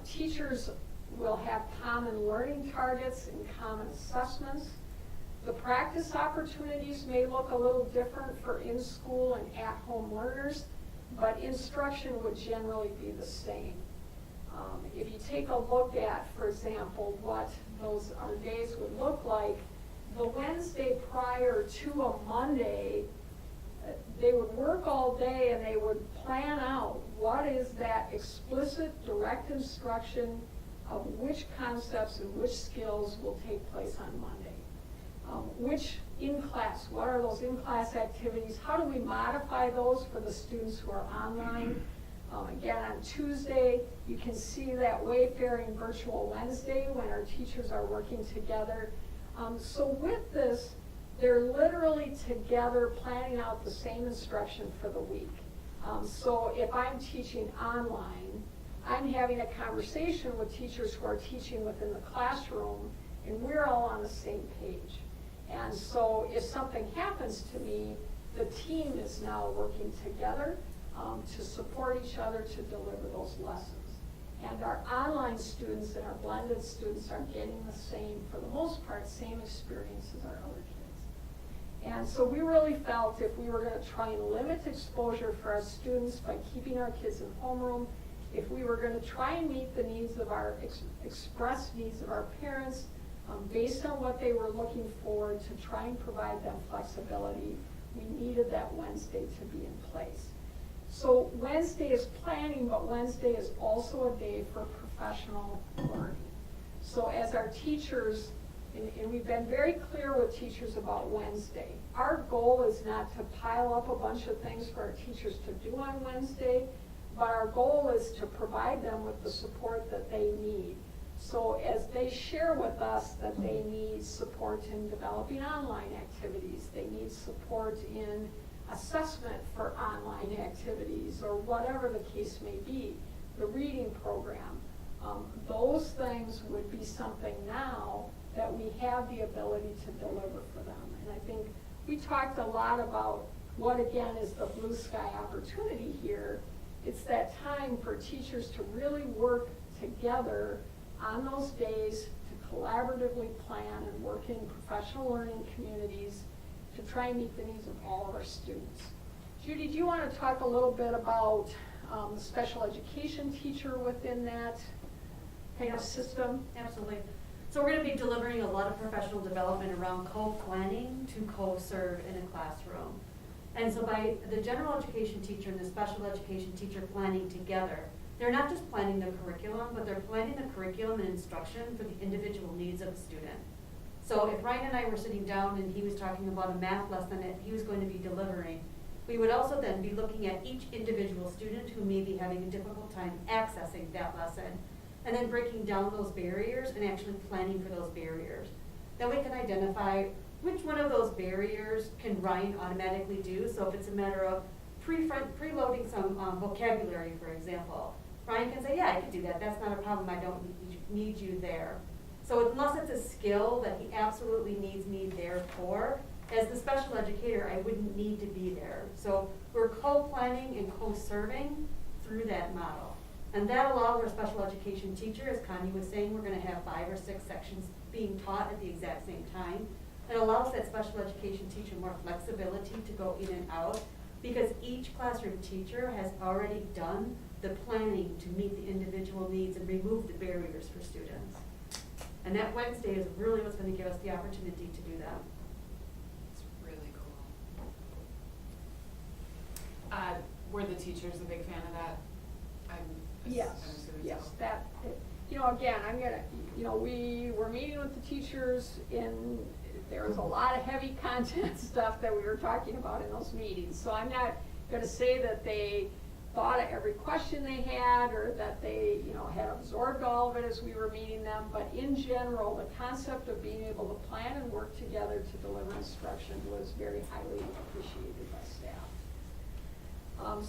Teachers will have common learning targets and common assessments. The practice opportunities may look a little different for in-school and at-home learners, but instruction would generally be the same. If you take a look at, for example, what our days would look like, the Wednesday prior to a Monday, they would work all day and they would plan out what is that explicit direct instruction of which concepts and which skills will take place on Monday. Which in-class, what are those in-class activities? How do we modify those for the students who are online? Again, on Tuesday, you can see that Wayfaring Virtual Wednesday when our teachers are working together. So with this, they're literally together planning out the same instruction for the week. So if I'm teaching online, I'm having a conversation with teachers who are teaching within the classroom, and we're all on the same page. And so if something happens to me, the team is now working together to support each other to deliver those lessons. And our online students and our blended students are getting the same, for the most part, same experience as our other kids. And so we really felt if we were going to try and limit exposure for our students by keeping our kids in homeroom, if we were going to try and meet the needs of our express needs of our parents, based on what they were looking for, to try and provide them flexibility, we needed that Wednesday to be in place. So Wednesday is planning, but Wednesday is also a day for professional learning. So as our teachers, and we've been very clear with teachers about Wednesday, our goal is not to pile up a bunch of things for our teachers to do on Wednesday, but our goal is to provide them with the support that they need. So as they share with us that they need support in developing online activities, they need support in assessment for online activities, or whatever the case may be, the reading program, those things would be something now that we have the ability to deliver for them. And I think we talked a lot about what, again, is the blue sky opportunity here. It's that time for teachers to really work together on those days to collaboratively plan and work in professional learning communities to try and meet the needs of all of our students. Judy, do you want to talk a little bit about the special education teacher within that kind of system? Absolutely. So we're going to be delivering a lot of professional development around co-planning to co-serve in a classroom. And so by the general education teacher and the special education teacher planning together, they're not just planning the curriculum, but they're planning the curriculum and instruction for the individual needs of the student. So if Ryan and I were sitting down and he was talking about a math lesson that he was going to be delivering, we would also then be looking at each individual student who may be having a difficult time accessing that lesson and then breaking down those barriers and actually planning for those barriers. Then we can identify which one of those barriers can Ryan automatically do. So if it's a matter of preloading some vocabulary, for example, Ryan can say, yeah, I can do that. That's not a problem. I don't need you there. So unless it's a skill that he absolutely needs me there for, as the special educator, I wouldn't need to be there. So we're co-planning and co-serving through that model. And that allows our special education teacher, as Connie was saying, we're going to have 5 or 6 sections being taught at the exact same time. It allows that special education teacher more flexibility to go in and out, because each classroom teacher has already done the planning to meet the individual needs and remove the barriers for students. And that Wednesday is really what's going to give us the opportunity to do that. It's really cool. Were the teachers a big fan of that? Yes, I'm assuming yes, so. that, you know, again, I'm gonna, you know, we were meeting with the teachers there was a lot of heavy content stuff that we were talking about in those meetings. So I'm not gonna say that they thought of every question they had, or that they, you know, had absorbed all of it as we were meeting them, but in general, the concept of being able to plan and work together to deliver instruction was very highly appreciated by staff.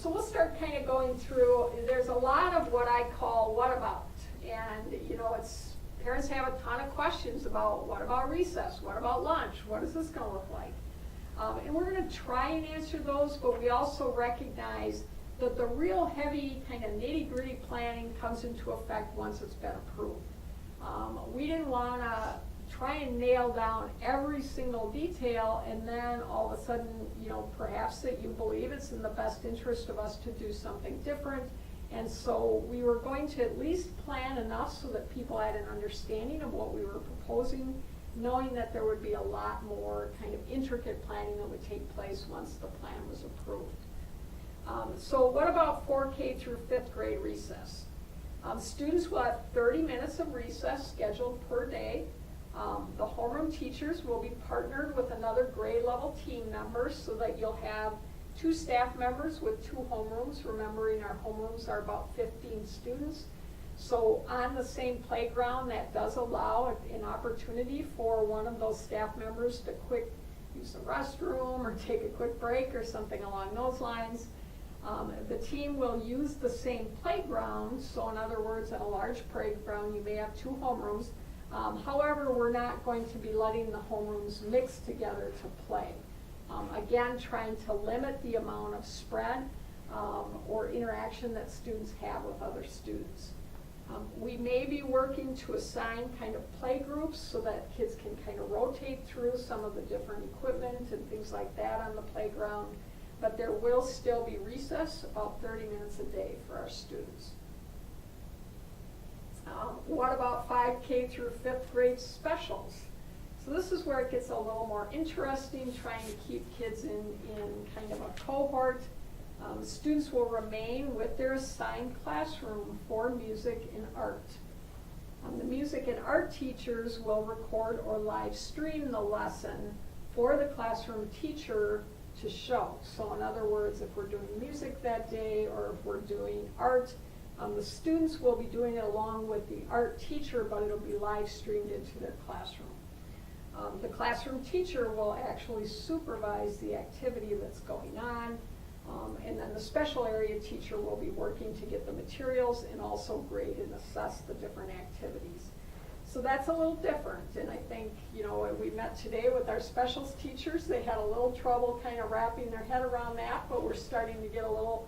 So we'll start kind of going through, there's a lot of what I call what about, and you know, parents have a ton of questions about what about recess, what about lunch, what is this going to look like? And we're going to try and answer those, but we also recognize that the real heavy kind of nitty-gritty planning comes into effect once it's been approved. We didn't want to try and nail down every single detail, and then all of a sudden, you know, perhaps that you believe it's in the best interest of us to do something different. And so we were going to at least plan enough so that people had an understanding of what we were proposing, knowing that there would be a lot more kind of intricate planning that would take place once the plan was approved. So what about 4K through 5th grade recess? Students will have 30 minutes of recess scheduled per day. The homeroom teachers will be partnered with another grade level team member so that you'll have 2 staff members with 2 homerooms, remembering our homerooms are about 15 students. So on the same playground, that does allow an opportunity for one of those staff members to quick use the restroom or take a quick break or something along those lines. The team will use the same playground, so in other words, at a large playground, you may have 2 homerooms. However, we're not going to be letting the homerooms mix together to play. Again, trying to limit the amount of spread or interaction that students have with other students. We may be working to assign kind of play groups so that kids can kind of rotate through some of the different equipment and things like that on the playground, but there will still be recess about 30 minutes a day for our students. What about 5K through 5th grade specials? So this is where it gets a little more interesting, trying to keep kids in kind of a cohort. Students will remain with their assigned classroom for music and art. The music and art teachers will record or live stream the lesson for the classroom teacher to show. So in other words, if we're doing music that day or if we're doing art, the students will be doing it along with the art teacher, but it'll be live streamed into their classroom. The classroom teacher will actually supervise the activity that's going on, and then the special area teacher will be working to get the materials and also grade and assess the different activities. So that's a little different, and I think, you know, we met today with our specials teachers. They had a little trouble kind of wrapping their head around that, but we're starting to get a little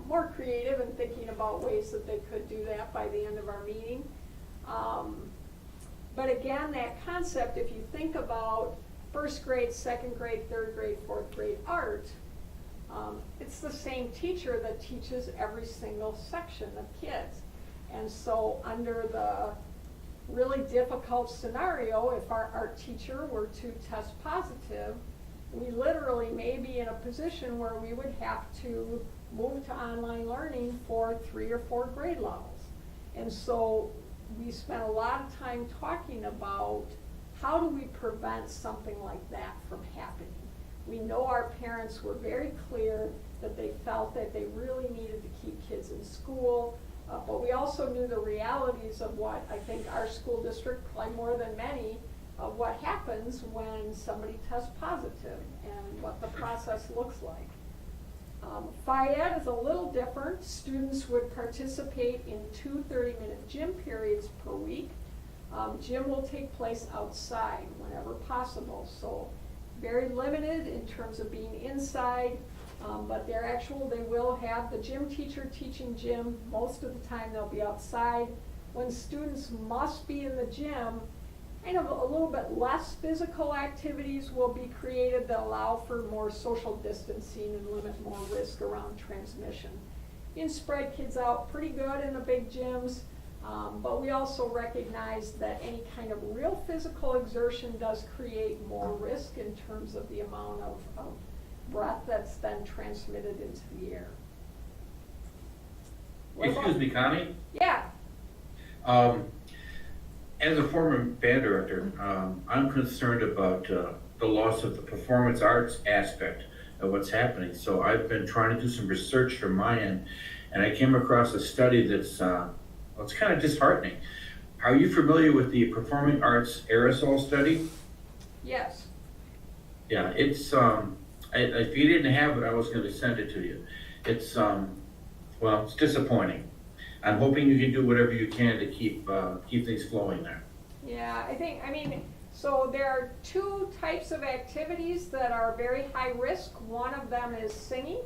more creative and thinking about ways that they could do that by the end of our meeting. But again, that concept, if you think about 1st grade, 2nd grade, 3rd grade, 4th grade art, it's the same teacher that teaches every single section of kids. And so under the really difficult scenario, if our art teacher were to test positive, we literally may be in a position where we would have to move to online learning for 3 or 4 grade levels. And so we spent a lot of time talking about how do we prevent something like that from happening. We know our parents were very clear that they felt that they really needed to keep kids in school. But we also knew the realities of what I think our school district, probably more than many, of what happens when somebody tests positive and what the process looks like. Phi Ed is a little different. Students would participate in 2 30-minute gym periods per week. Gym will take place outside whenever possible, so very limited in terms of being inside, but they will have the gym teacher teaching gym. Most of the time they'll be outside. When students must be in the gym, kind of a little bit less physical activities will be created that allow for more social distancing and limit more risk around transmission. You can spread kids out pretty good in the big gyms, but we also recognize that any kind of real physical exertion does create more risk in terms of the amount of breath that's then transmitted into the air. Excuse me, Connie? Yeah. As a former band director, I'm concerned about the loss of the performance arts aspect of what's happening. So I've been trying to do some research from my end, and I came across a study that's, it's kind of disheartening. Are you familiar with the performing arts aerosol study? Yes. Yeah, it's, if you didn't have it, I was going to send it to you. It's, well, it's disappointing. I'm hoping you can do whatever you can to keep things flowing there. Yeah, so there are 2 types of activities that are very high risk. One of them is singing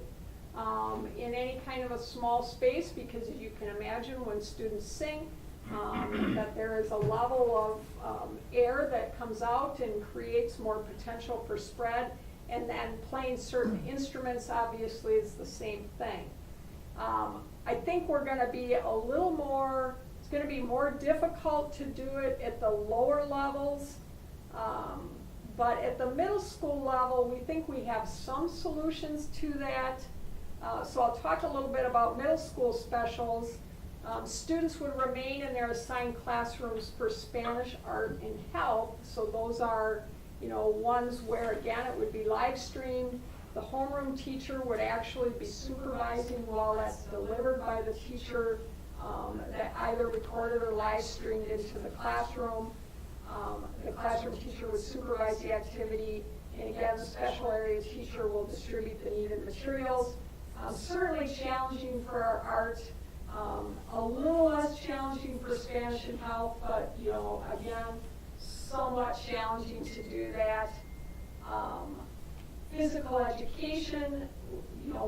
in any kind of a small space, because as you can imagine, when students sing, that there is a level of air that comes out and creates more potential for spread. And then playing certain instruments, obviously, is the same thing. I think we're going to be it's going to be more difficult to do it at the lower levels. But at the middle school level, we think we have some solutions to that. So I'll talk a little bit about middle school specials. Students would remain in their assigned classrooms for Spanish, art, and health. So those are, ones where, again, it would be live streamed. The homeroom teacher would actually be supervising while that's delivered by the teacher, that either recorded or live streamed into the classroom. The classroom teacher would supervise the activity, and again, the special area teacher will distribute the needed materials. Certainly challenging for our art, a little less challenging for Spanish and health, but again, somewhat challenging to do that. Physical education,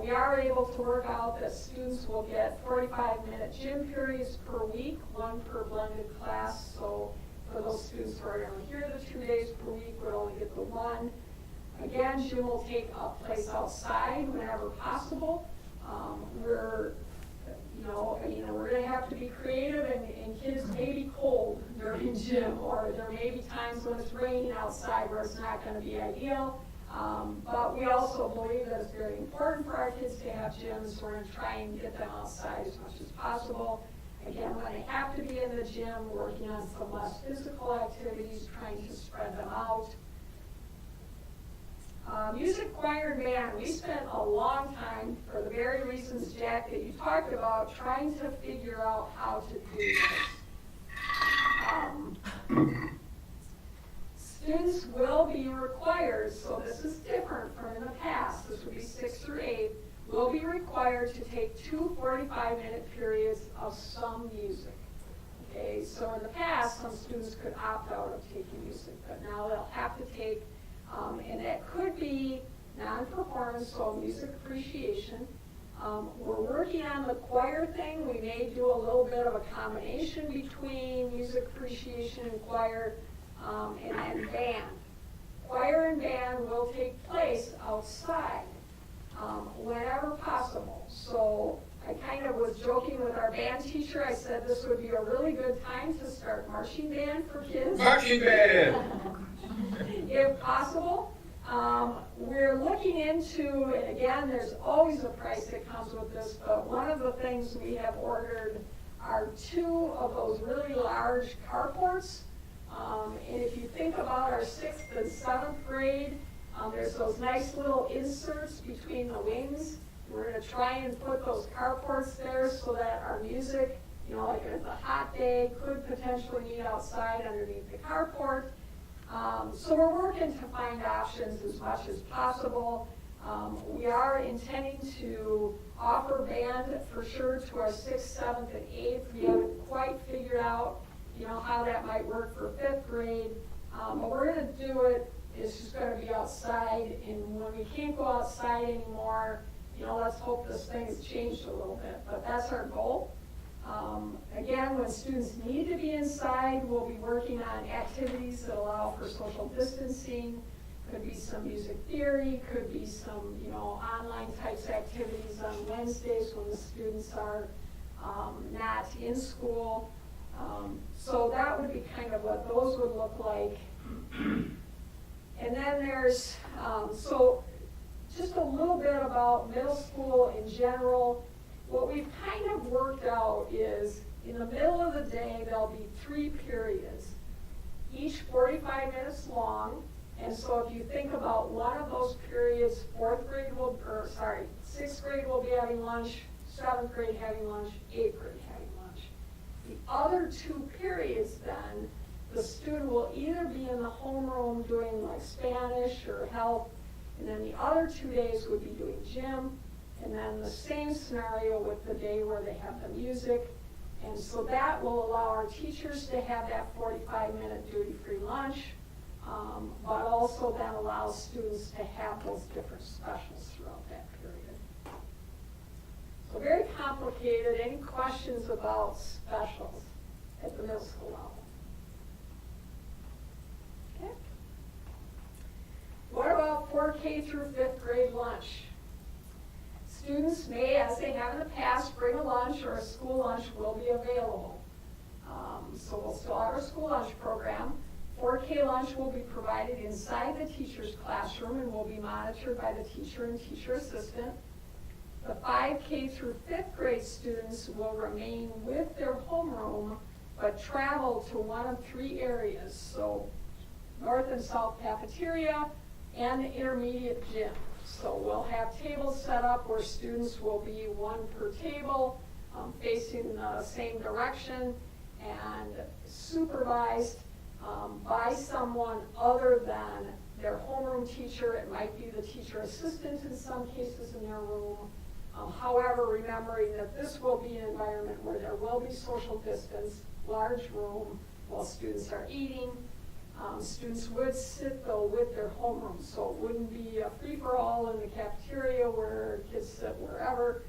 we are able to work out that students will get 45-minute gym periods per week, 1 per blended class. So for those students who are going to hear the 2 days per week, would only get the 1. Again, gym will take place outside whenever possible. We're going to have to be creative, and kids may be cold during gym, or there may be times when it's raining outside where it's not going to be ideal. But we also believe that it's very important for our kids to have gyms. We're going to try and get them outside as much as possible. Again, when they have to be in the gym, working on some less physical activities, trying to spread them out. Music, choir, and band. We spent a long time, for the very reasons, Jack, that you talked about, trying to figure out how to do this. Students will be required, so this is different from in the past, this would be 6 through 8, will be required to take 2 45-minute periods of some music. Okay, so in the past, some students could opt out of taking music, but now they'll have to take, and that could be non-performance, so music appreciation. We're working on the choir thing. We may do a little bit of a combination between music appreciation and choir. And then band. Choir and band will take place outside whenever possible. So I kind of was joking with our band teacher. I said this would be a really good time to start marching band for kids. Marching band! If possible. We're looking into, and again, there's always a price that comes with this, but one of the things we have ordered are 2 of those really large carports. And if you think about our 6th and 7th grade, there's those nice little inserts between the wings. We're going to try and put those carports there so that our music you know, like if it's a hot day, could potentially meet outside underneath the carport. So we're working to find options as much as possible. We are intending to offer band for sure to our 6th, 7th, and 8th. We haven't quite figured out, you know, how that might work for 5th grade. But we're gonna do it, it's just gonna be outside, and when we can't go outside anymore, you know, let's hope this thing has changed a little bit, but that's our goal. Again, when students need to be inside, we'll be working on activities that allow for social distancing. Could be some music theory, could be some, you know, online types activities on Wednesdays when the students are not in school. So that would be kind of what those would look like. And then there's, so just a little bit about middle school in general. What we've kind of worked out is in the middle of the day, there'll be 3 periods, each 45 minutes long. And so if you think about one of those periods, 6th grade will be having lunch, 7th grade having lunch, 8th grade having lunch. The other 2 periods then, the student will either be in the homeroom doing like Spanish or health, and then the other 2 days would be doing gym, and then the same scenario with the day where they have the music. And so that will allow our teachers to have that 45-minute duty-free lunch, but also then allows students to have those different specials throughout that period. So very complicated. Any questions about specials at the middle school level? Okay. What about 4K through 5th grade lunch? Students may, as they have in the past, bring a lunch, or a school lunch will be available. So we'll still have our school lunch program. 4K lunch will be provided inside the teacher's classroom and will be monitored by the teacher and teacher assistant. The 5K through 5th grade students will remain with their homeroom, but travel to one of 3 areas. So north and south cafeteria and the intermediate gym. So we'll have tables set up where students will be 1 per table, facing the same direction, and supervised by someone other than their homeroom teacher. It might be the teacher assistant in some cases in their room. However, remembering that this will be an environment where there will be social distance, large room while students are eating. Students would sit though with their homeroom, so it wouldn't be a free-for-all in the cafeteria where kids sit wherever.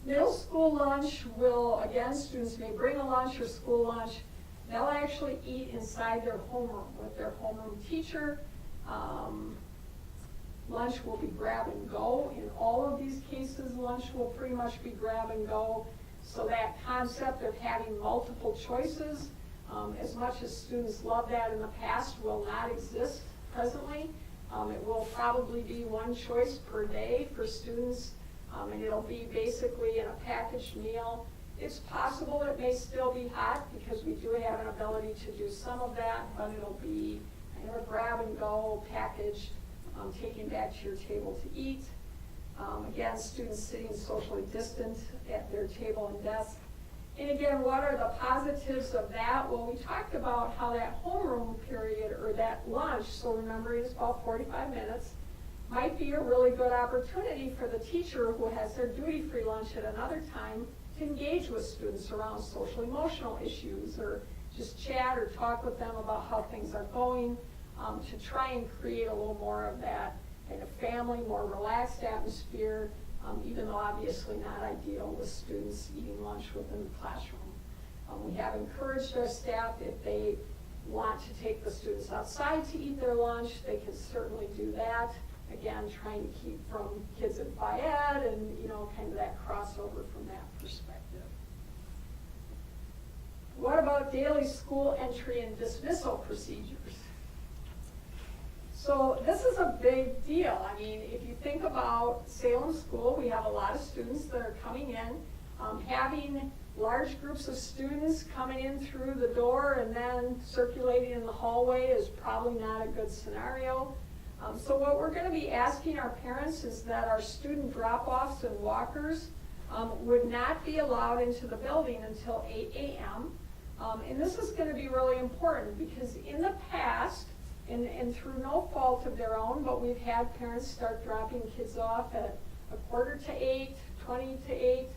Middle school lunch will, again, students may bring a lunch or school lunch. They'll actually eat inside their homeroom with their homeroom teacher. Lunch will be grab and go. In all of these cases, lunch will pretty much be grab and go. So that concept of having multiple choices, as much as students love that in the past, will not exist presently. It will probably be 1 choice per day for students, and it'll be basically in a packaged meal. It's possible it may still be hot because we do have an ability to do some of that, but it'll be kind of a grab and go packaged, taken back to your table to eat. Again, students sitting socially distant at their table and desk. And again, what are the positives of that? Well, we talked about how that homeroom period or that lunch, so remember it's about 45 minutes, might be a really good opportunity for the teacher who has their duty-free lunch at another time to engage with students around social emotional issues, or just chat or talk with them about how things are going, to try and create a little more of that kind of family, more relaxed atmosphere, even though obviously not ideal with students eating lunch within the classroom. We have encouraged our staff, if they want to take the students outside to eat their lunch, they can certainly do that. Again, trying to keep from kids in Phi-Ed and, you know, kind of that crossover from that perspective. What about daily school entry and dismissal procedures? So this is a big deal. I mean, if you think about Salem School, we have a lot of students that are coming in. Having large groups of students coming in through the door and then circulating in the hallway is probably not a good scenario. So what we're going to be asking our parents is that our student drop-offs and walkers would not be allowed into the building until 8 a.m. And this is going to be really important because in the past, and through no fault of their own, but we've had parents start dropping kids off at 7:45, 20 to 8,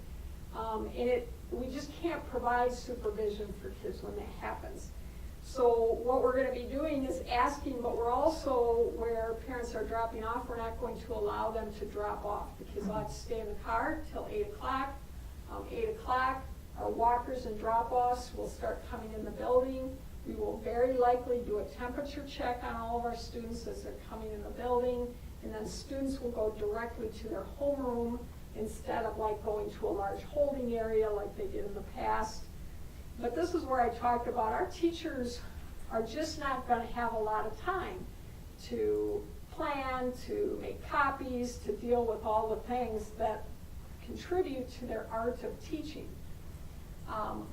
and we just can't provide supervision for kids when that happens. So what we're going to be doing is asking, but we're also, where parents are dropping off, we're not going to allow them to drop off. The kids will have to stay in the car till 8 o'clock. 8 o'clock, our walkers and drop-offs will start coming in the building. We will very likely do a temperature check on all of our students as they're coming in the building, and then students will go directly to their homeroom instead of like going to a large holding area like they did in the past. But this is where I talked about our teachers are just not going to have a lot of time to plan, to make copies, to deal with all the things that contribute to their art of teaching.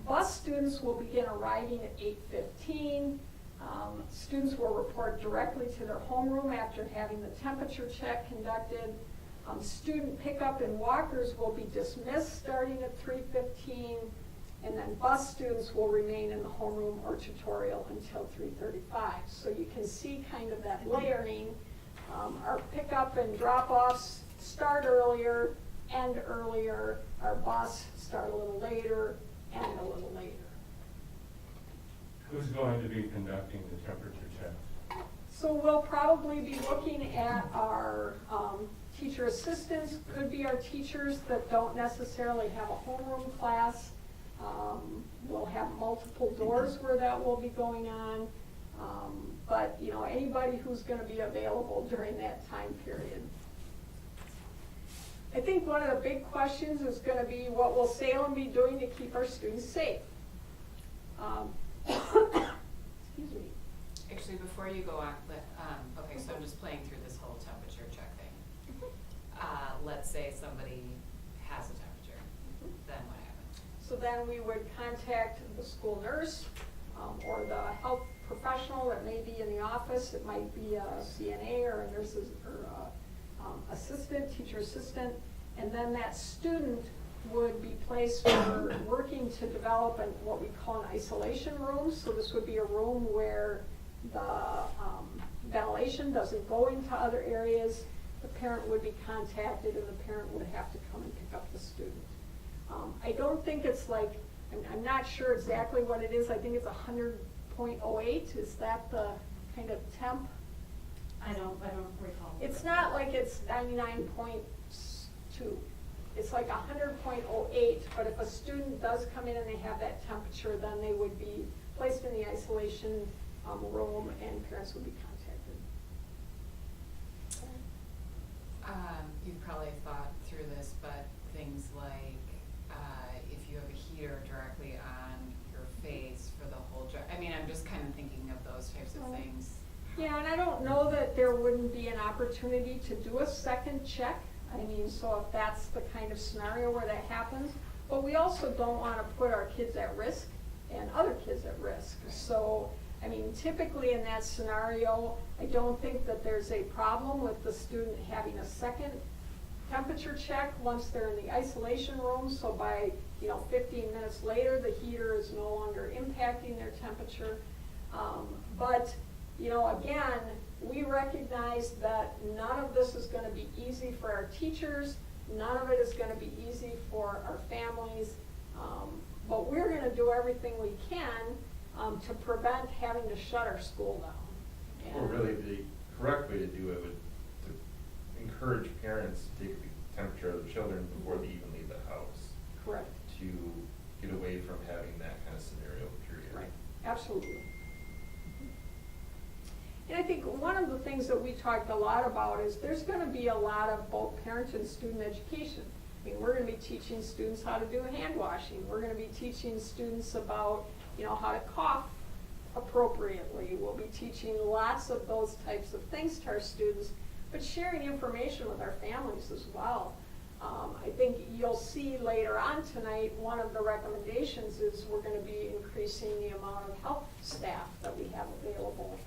Bus students will begin arriving at 8:15. Students will report directly to their homeroom after having the temperature check conducted. Student pickup and walkers will be dismissed starting at 3:15. And then bus students will remain in the homeroom or tutorial until 3:35. So you can see kind of that layering. Our pickup and drop-offs start earlier, end earlier. Our bus start a little later, end a little later. Who's going to be conducting the temperature checks? So we'll probably be looking at our teacher assistants, could be our teachers that don't necessarily have a homeroom class. We'll have multiple doors where that will be going on, but you know, anybody who's going to be available during that time period. I think one of the big questions is going to be, what will Salem be doing to keep our students safe? Excuse me. Actually, before you go on, okay, so I'm just playing through this whole temperature check thing. Let's say somebody has a temperature, then what happens? So then we would contact the school nurse or the health professional that may be in the office. It might be a CNA or a nurse's or assistant, teacher assistant, and then that student would be placed for working to develop what we call an isolation room. So this would be a room where the ventilation doesn't go into other areas. The parent would be contacted and the parent would have to come and pick up the student. I don't think it's like, I'm not sure exactly what it is. I think it's 100.08. Is that the kind of temp? I don't recall. It's not like it's 99.2. It's like 100.08, but if a student does come in and they have that temperature, then they would be placed in the isolation room and parents would be contacted. You've probably thought through this, but things like if you have a heater directly on your face for the whole job. I mean, I'm just kind of thinking of those types of things. Yeah, and I don't know that there wouldn't be an opportunity to do a second check. I mean, so if that's the kind of scenario where that happens, but we also don't want to put our kids at risk and other kids at risk. So, I mean, typically in that scenario, I don't think that there's a problem with the student having a second temperature check once they're in the isolation room. So by 15 minutes later, the heater is no longer impacting their temperature. But again, we recognize that none of this is going to be easy for our teachers. None of it is going to be easy for our families. But we're going to do everything we can to prevent having to shut our school down. Well, really, the correct way to do it would to encourage parents to take the temperature of the children before they even leave the house. Correct. To get away from having that kind of scenario, period. Right, absolutely. And I think one of the things that we talked a lot about is there's going to be a lot of both parent and student education. I mean, we're going to be teaching students how to do hand washing. We're going to be teaching students about, how to cough appropriately. We'll be teaching lots of those types of things to our students, but sharing information with our families as well. I think you'll see later on tonight, one of the recommendations is we're going to be increasing the amount of health staff that we have available.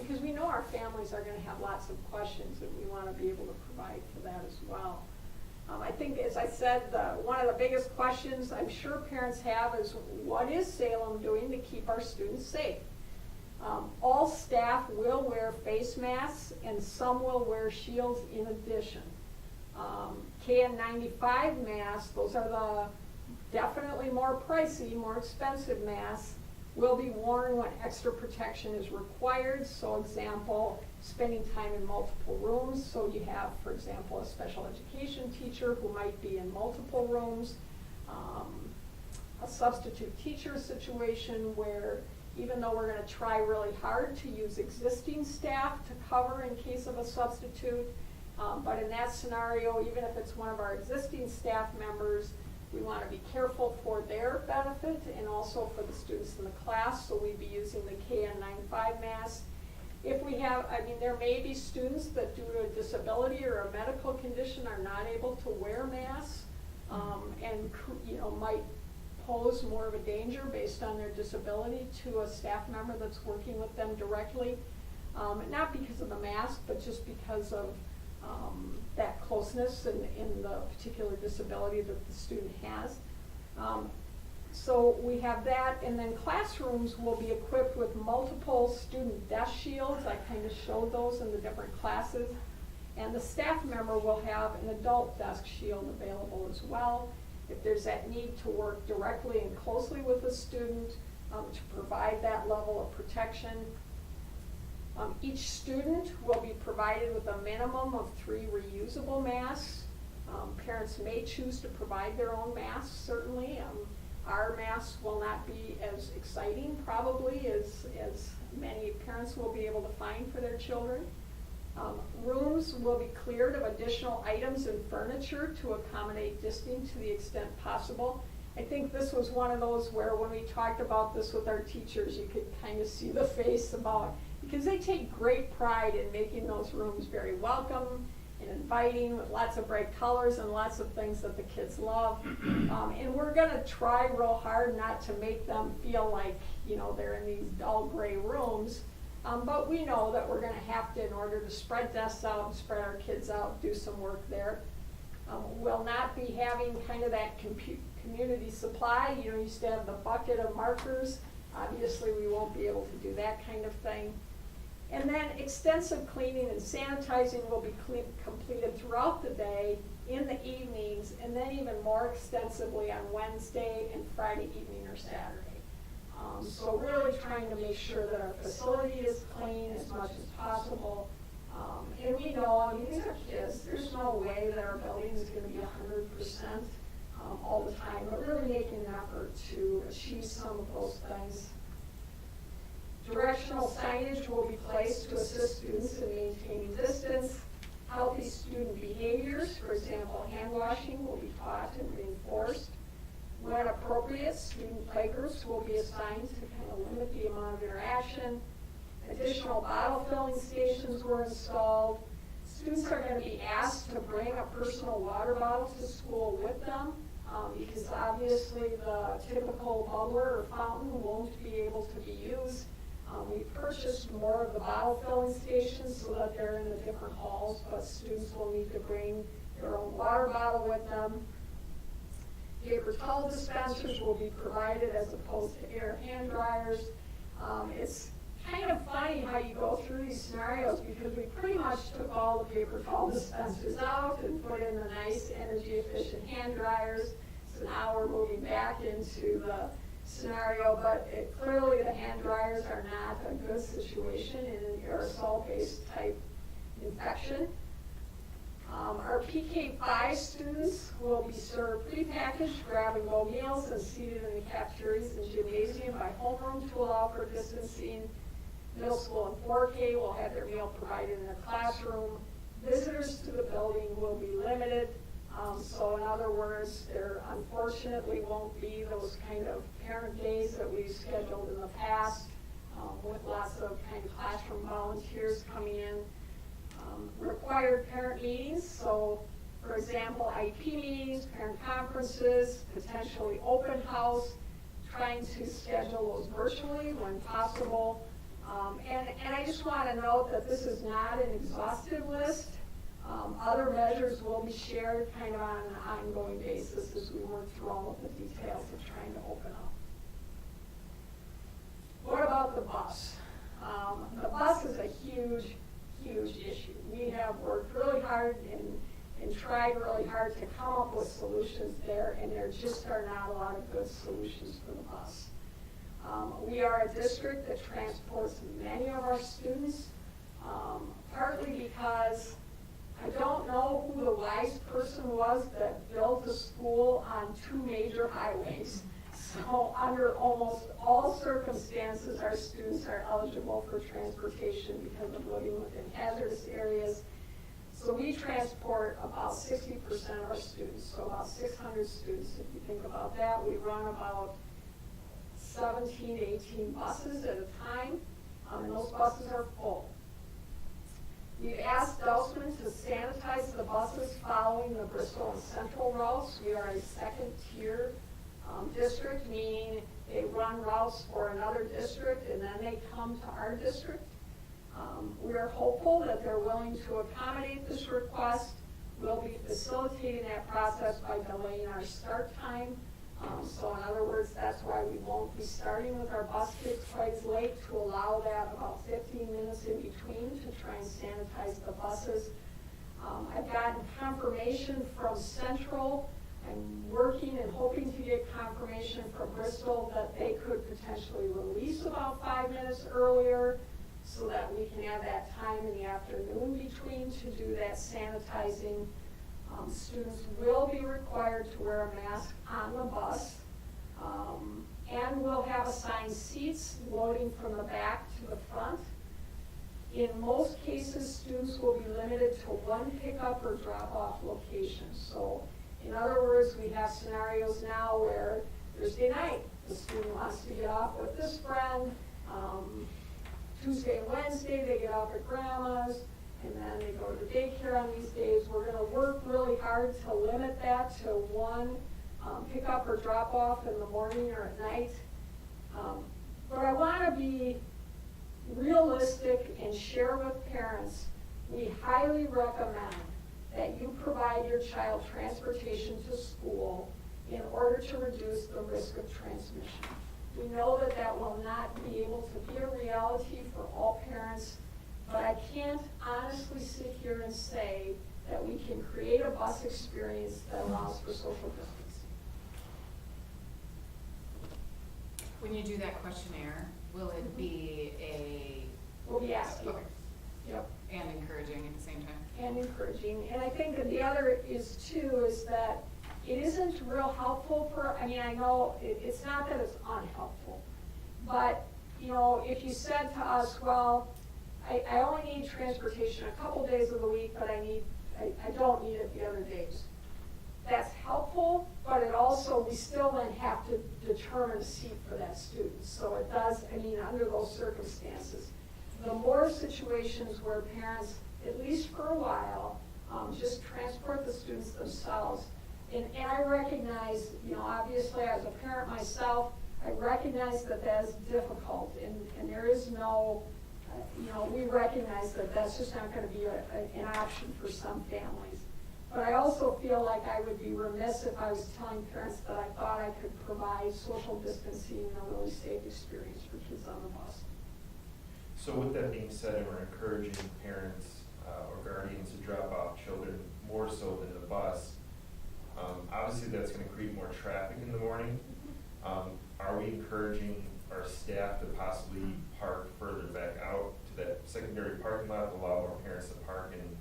Because we know our families are going to have lots of questions and we want to be able to provide for that as well. I think, as I said, one of the biggest questions I'm sure parents have is, what is Salem doing to keep our students safe? All staff will wear face masks, and some will wear shields in addition. KN95 masks, those are the definitely more pricey, more expensive masks, will be worn when extra protection is required. So example, spending time in multiple rooms. So you have, for example, a special education teacher who might be in multiple rooms. A substitute teacher situation where even though we're going to try really hard to use existing staff to cover in case of a substitute, but in that scenario, even if it's one of our existing staff members, we want to be careful for their benefit and also for the students in the class, so we'd be using the KN95 mask. If we have, there may be students that due to a disability or a medical condition are not able to wear masks, and might pose more of a danger based on their disability to a staff member that's working with them directly. Not because of the mask, but just because of that closeness in the particular disability that the student has. So we have that, and then classrooms will be equipped with multiple student desk shields. I kind of showed those in the different classes. And the staff member will have an adult desk shield available as well. If there's that need to work directly and closely with a student to provide that level of protection. Each student will be provided with a minimum of 3 reusable masks. Parents may choose to provide their own masks, certainly. Our masks will not be as exciting, probably, as many parents will be able to find for their children. Rooms will be cleared of additional items and furniture to accommodate distancing to the extent possible. I think this was one of those where when we talked about this with our teachers, you could kind of see the face about, because they take great pride in making those rooms very welcome and inviting with lots of bright colors and lots of things that the kids love. And we're going to try real hard not to make them feel like, they're in these dull gray rooms. But we know that we're going to have to, in order to spread desks out and spread our kids out, do some work there. We'll not be having kind of that community supply. You used to have the bucket of markers. Obviously, we won't be able to do that kind of thing. And then extensive cleaning and sanitizing will be completed throughout the day, in the evenings, and then even more extensively on Wednesday and Friday evening or Saturday. So really trying to make sure that our facility is clean as much as possible. And we know, these are kids. There's no way that our building is going to be 100% all the time, but really making an effort to achieve some of those things. Directional signage will be placed to assist students in maintaining distance. Healthy student behaviors, for example, hand washing, will be taught and reinforced. When appropriate, student playgroups will be assigned to kind of limit the amount of interaction. Additional bottle filling stations were installed. Students are going to be asked to bring a personal water bottle to school with them because obviously the typical bubbler or fountain won't be able to be used. We purchased more of the bottle filling stations so that they're in the different halls, but students will need to bring their own water bottle with them. Paper towel dispensers will be provided as opposed to air hand dryers. It's kind of funny how you go through these scenarios because we pretty much took all the paper towel dispensers out and put in the nice energy efficient hand dryers. So now we're moving back into the scenario, but clearly the hand dryers are not a good situation in an aerosol-based type infection. Our PK5 students will be served prepackaged grab-and-go meals and seated in the cafeterias and gymnasium by homeroom to allow for distancing. Middle school and 4K will have their meal provided in their classroom. Visitors to the building will be limited. So in other words, there unfortunately won't be those kind of parent days that we've scheduled in the past with lots of kind of classroom volunteers coming in. Required parent meetings, so for example, IEP meetings, parent conferences, potentially open house, trying to schedule those virtually when possible. And I just want to note that this is not an exhaustive list. Other measures will be shared kind of on an ongoing basis as we work through all of the details of trying to open up. What about the bus? The bus is a huge, huge issue. We have worked really hard and tried really hard to come up with solutions there, and there just are not a lot of good solutions for the bus. We are a district that transports many of our students, partly because I don't know who the wise person was that built a school on 2 major highways. So under almost all circumstances, our students are eligible for transportation because of living within hazardous areas. So we transport about 60% of our students, so about 600 students. If you think about that, we run about 17 to 18 buses at a time, and those buses are full. We've asked Dousman to sanitize the buses following the Bristol and Central routes. We are a second-tier district, meaning they run routes for another district and then they come to our district. We are hopeful that they're willing to accommodate this request. We'll be facilitating that process by delaying our start time. So in other words, that's why we won't be starting with our bus kids quite as late, to allow that about 15 minutes in between to try and sanitize the buses. I've gotten confirmation from Central. I'm working and hoping to get confirmation from Bristol that they could potentially release about 5 minutes earlier so that we can have that time in the afternoon between to do that sanitizing. Students will be required to wear a mask on the bus, and we'll have assigned seats loading from the back to the front. In most cases, students will be limited to 1 pickup or drop-off location. So in other words, we have scenarios now where Thursday night, the student wants to get off with this friend. Tuesday and Wednesday, they get off at grandma's, and then they go to daycare on these days. We're going to work really hard to limit that to 1 pickup or drop-off in the morning or at night. But I want to be realistic and share with parents, we highly recommend that you provide your child transportation to school in order to reduce the risk of transmission. We know that that will not be able to be a reality for all parents, but I can't honestly sit here and say that we can create a bus experience that allows for social distancing. When you do that questionnaire, will it be We'll be asking. Okay. Yep. And encouraging at the same time? And encouraging. And I think that the other is too, is that it isn't real helpful for, I mean, I know it's not that it's unhelpful, but, you know, if you said to us, well, I only need transportation a couple days of the week, but I don't need it the other days. That's helpful, but it also, we still then have to determine a seat for that student. So it does, I mean, under those circumstances, the more situations where parents, at least for a while, just transport the students themselves. And I recognize, you know, obviously as a parent myself, I recognize that that is difficult, and there is no, you know, we recognize that that's just not going to be an option for some families. But I also feel like I would be remiss if I was telling parents that I thought I could provide social distancing and a really safe experience for kids on the bus. So with that being said, and we're encouraging parents or guardians to drop off children more so than the bus, obviously that's going to create more traffic in the morning. Are we encouraging our staff to possibly park further back out to that secondary parking lot to allow more parents to park, and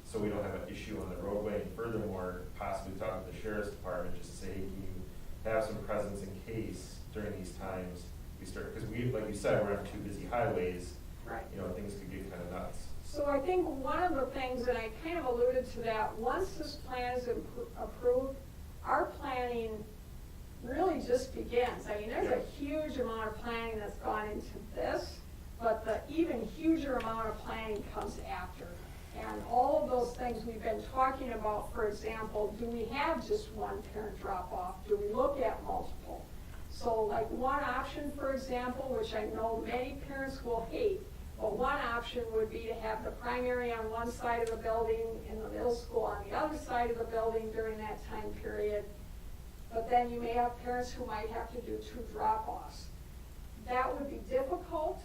so we don't have an issue on the roadway? And furthermore, possibly talk to the sheriff's department just to say, hey, can you have some presence in case during these times we start, because we, like you said, we're on 2 busy highways. Right. You know, things could get kind of nuts. So I think one of the things, and I kind of alluded to that, once this plan is approved, our planning really just begins. I mean, there's a huge amount of planning that's gone into this, but the even huger amount of planning comes after. And all of those things we've been talking about, for example, do we have just 1 parent drop-off? Do we look at multiple? So like one option, for example, which I know many parents will hate, But one option would be to have the primary on one side of the building and the middle school on the other side of the building during that time period. But then you may have parents who might have to do 2 drop-offs. That would be difficult,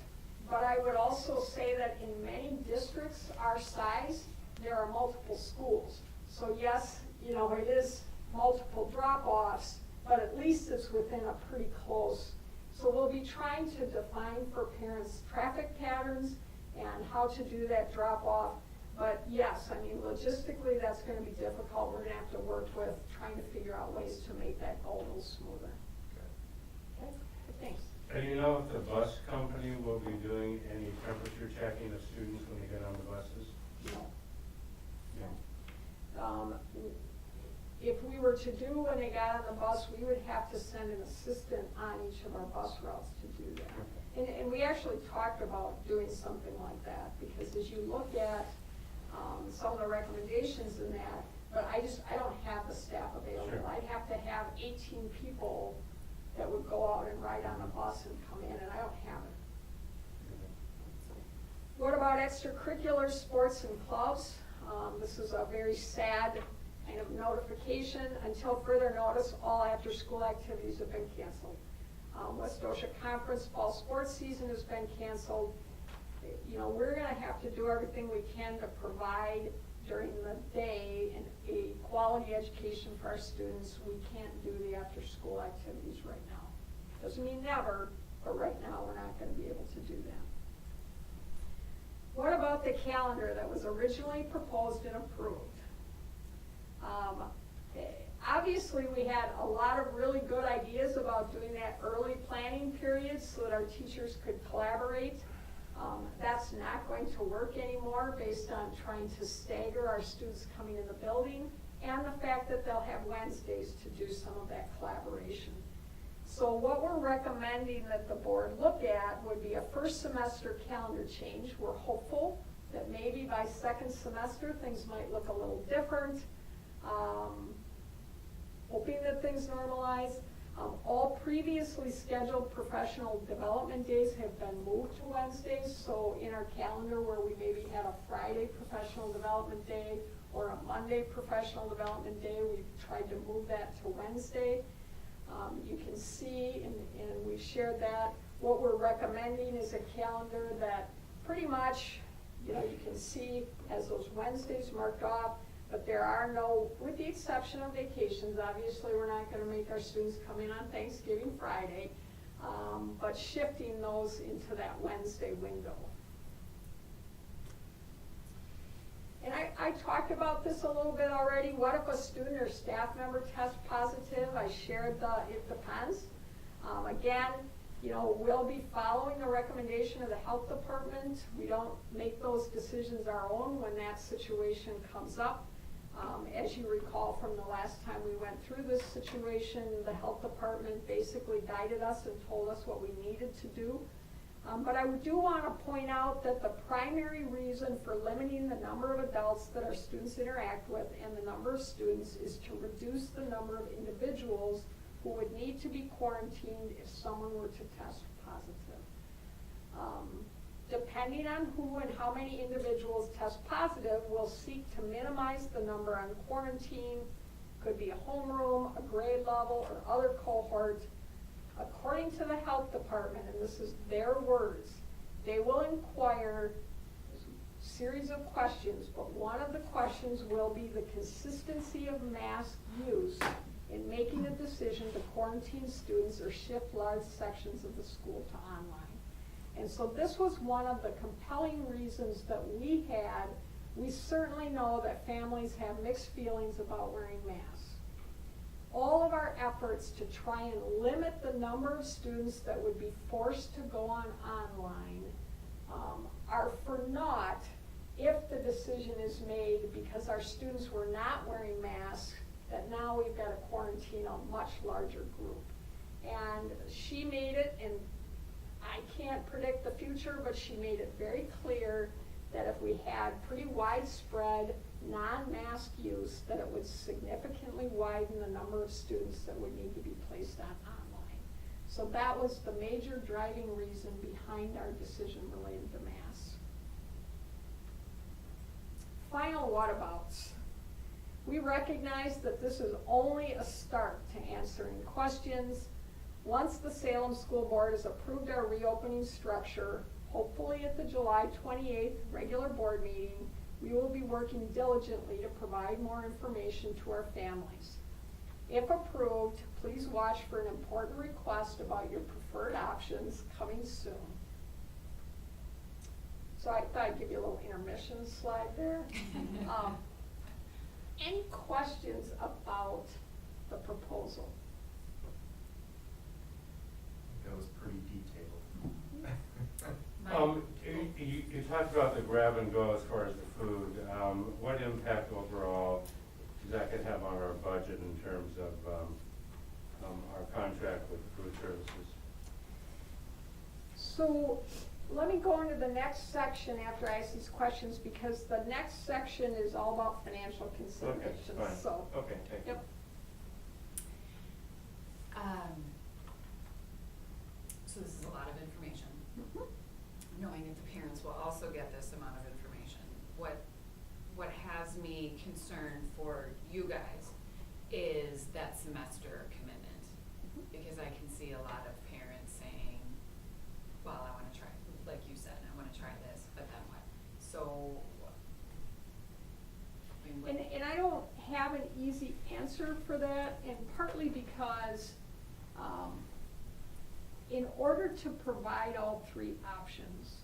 but I would also say that in many districts our size, there are multiple schools. So yes, it is multiple drop-offs, but at least it's within a pretty close. So we'll be trying to define for parents traffic patterns and how to do that drop-off. But yes, logistically, that's going to be difficult. We're going to have to work with trying to figure out ways to make that go a little smoother. Okay, thanks. And you know if the bus company will be doing any temperature checking of students when they get on the buses? No. No. If we were to do when they got on the bus, we would have to send an assistant on each of our bus routes to do that. And we actually talked about doing something like that, because as you look at some of the recommendations in that, but I don't have the staff available. Sure. I'd have to have 18 people that would go out and ride on the bus and come in, and I don't have it. What about extracurricular sports and clubs? This is a very sad kind of notification. Until further notice, all after-school activities have been canceled. West Osha Conference fall sports season has been canceled. We're going to have to do everything we can to provide during the day and a quality education for our students. We can't do the after-school activities right now. Doesn't mean never, but right now we're not going to be able to do that. What about the calendar that was originally proposed and approved? Obviously, we had a lot of really good ideas about doing that early planning period so that our teachers could collaborate. That's not going to work anymore based on trying to stagger our students coming in the building and the fact that they'll have Wednesdays to do some of that collaboration. So what we're recommending that the board look at would be a first semester calendar change. We're hopeful that maybe by second semester things might look a little different. Hoping that things normalize. All previously scheduled professional development days have been moved to Wednesdays. So in our calendar where we maybe had a Friday professional development day or a Monday professional development day, we've tried to move that to Wednesday. You can see, and we've shared that, what we're recommending is a calendar that pretty much, you can see has those Wednesdays marked off, but there are no, with the exception of vacations, obviously we're not going to make our students come in on Thanksgiving Friday, but shifting those into that Wednesday window. And I talked about this a little bit already. What if a student or staff member tests positive? I shared it depends. Again, we'll be following the recommendation of the health department. We don't make those decisions our own when that situation comes up. As you recall from the last time we went through this situation, the health department basically guided us and told us what we needed to do. But I do want to point out that the primary reason for limiting the number of adults that our students interact with and the number of students is to reduce the number of individuals who would need to be quarantined if someone were to test positive. Depending on who and how many individuals test positive, we'll seek to minimize the number on quarantine. Could be a homeroom, a grade level, or other cohort. According to the health department, and this is their words, they will inquire a series of questions, but one of the questions will be the consistency of mask use in making a decision to quarantine students or shift large sections of the school to online. And so this was one of the compelling reasons that we had. We certainly know that families have mixed feelings about wearing masks. All of our efforts to try and limit the number of students that would be forced to go on online are for naught if the decision is made because our students were not wearing masks, that now we've got to quarantine a much larger group. And she made it, and I can't predict the future, but she made it very clear that if we had pretty widespread non-mask use, that it would significantly widen the number of students that would need to be placed on online. So that was the major driving reason behind our decision related to masks. Final whatabouts. We recognize that this is only a start to answering questions. Once the Salem School Board has approved our reopening structure, hopefully at the July 28th regular board meeting, we will be working diligently to provide more information to our families. If approved, please watch for an important request about your preferred options coming soon. So I thought I'd give you a little intermission slide there. Any questions about the proposal? That was pretty detailed. You talked about the grab and go as far as the food. What impact overall is that could have on our budget in terms of our contract with food services? So let me go into the next section after I ask these questions, because the next section is all about financial considerations. Okay, fine. So, Okay, thank you. yep. So this is a lot of information, Mhm. knowing that the parents will also get this amount of information. What has me concerned for you guys is that semester commitment. Mhm. Because I can see a lot of parents saying, well, I wanna try, like you said, I wanna try this, but then what? So, I mean, what? And I don't have an easy answer for that, and partly because in order to provide all three options,